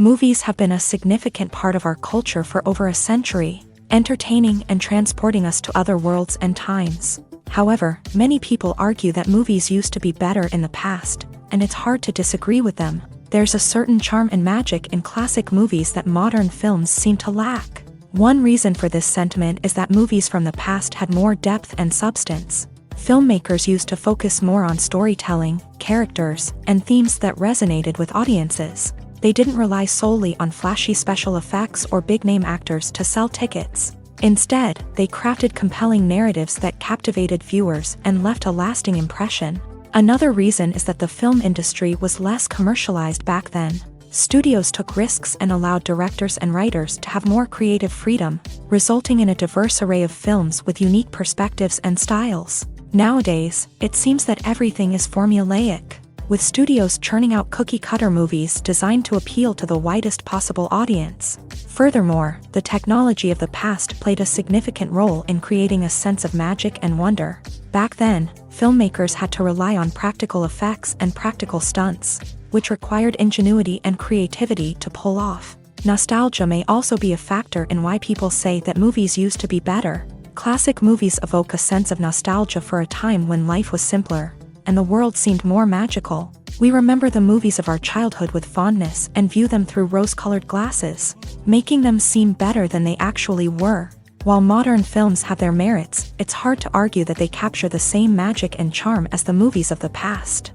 Movies have been a significant part of our culture for over a century, entertaining and transporting us to other worlds and times. However, many people argue that movies used to be better in the past, and it's hard to disagree with them. There's a certain charm and magic in classic movies that modern films seem to lack. One reason for this sentiment is that movies from the past had more depth and substance. Filmmakers used to focus more on storytelling, characters, and themes that resonated with audiences. They didn't rely solely on flashy special effects or big-name actors to sell tickets. Instead, they crafted compelling narratives that captivated viewers and left a lasting impression. Another reason is that the film industry was less commercialized back then. Studios took risks and allowed directors and writers to have more creative freedom, resulting in a diverse array of films with unique perspectives and styles. Nowadays, it seems that everything is formulaic, with studios churning out cookie-cutter movies designed to appeal to the widest possible audience. Furthermore, the technology of the past played a significant role in creating a sense of magic and wonder. Back then, filmmakers had to rely on practical effects and practical stunts, which required ingenuity and creativity to pull off. Nostalgia may also be a factor in why people say that movies used to be better. Classic movies evoke a sense of nostalgia for a time when life was simpler, and the world seemed more magical. We remember the movies of our childhood with fondness and view them through rose-colored glasses, making them seem better than they actually were. While modern films have their merits, it's hard to argue that they capture the same magic and charm as the movies of the past.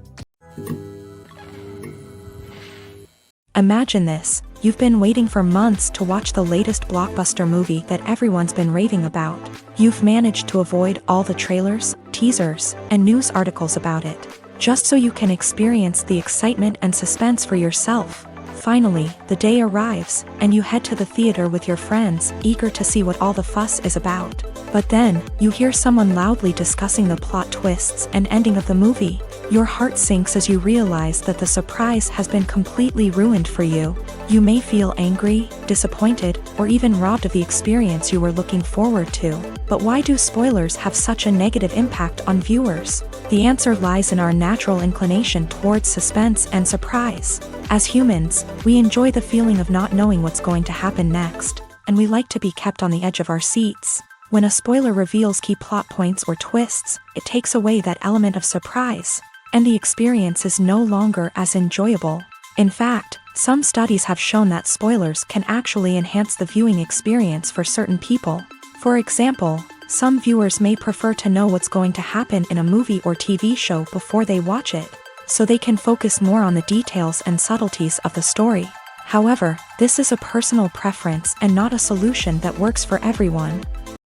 Imagine this: you've been waiting for months to watch the latest blockbuster movie that everyone's been raving about. You've managed to avoid all the trailers, teasers, and news articles about it, just so you can experience the excitement and suspense for yourself. Finally, the day arrives, and you head to the theater with your friends, eager to see what all the fuss is about. But then, you hear someone loudly discussing the plot twists and ending of the movie. Your heart sinks as you realize that the surprise has been completely ruined for you. You may feel angry, disappointed, or even robbed of the experience you were looking forward to. But why do spoilers have such a negative impact on viewers? The answer lies in our natural inclination towards suspense and surprise. As humans, we enjoy the feeling of not knowing what's going to happen next, and we like to be kept on the edge of our seats. When a spoiler reveals key plot points or twists, it takes away that element of surprise, and the experience is no longer as enjoyable. In fact, some studies have shown that spoilers can actually enhance the viewing experience for certain people. For example, some viewers may prefer to know what's going to happen in a movie or TV show before they watch it, so they can focus more on the details and subtleties of the story. However, this is a personal preference and not a solution that works for everyone.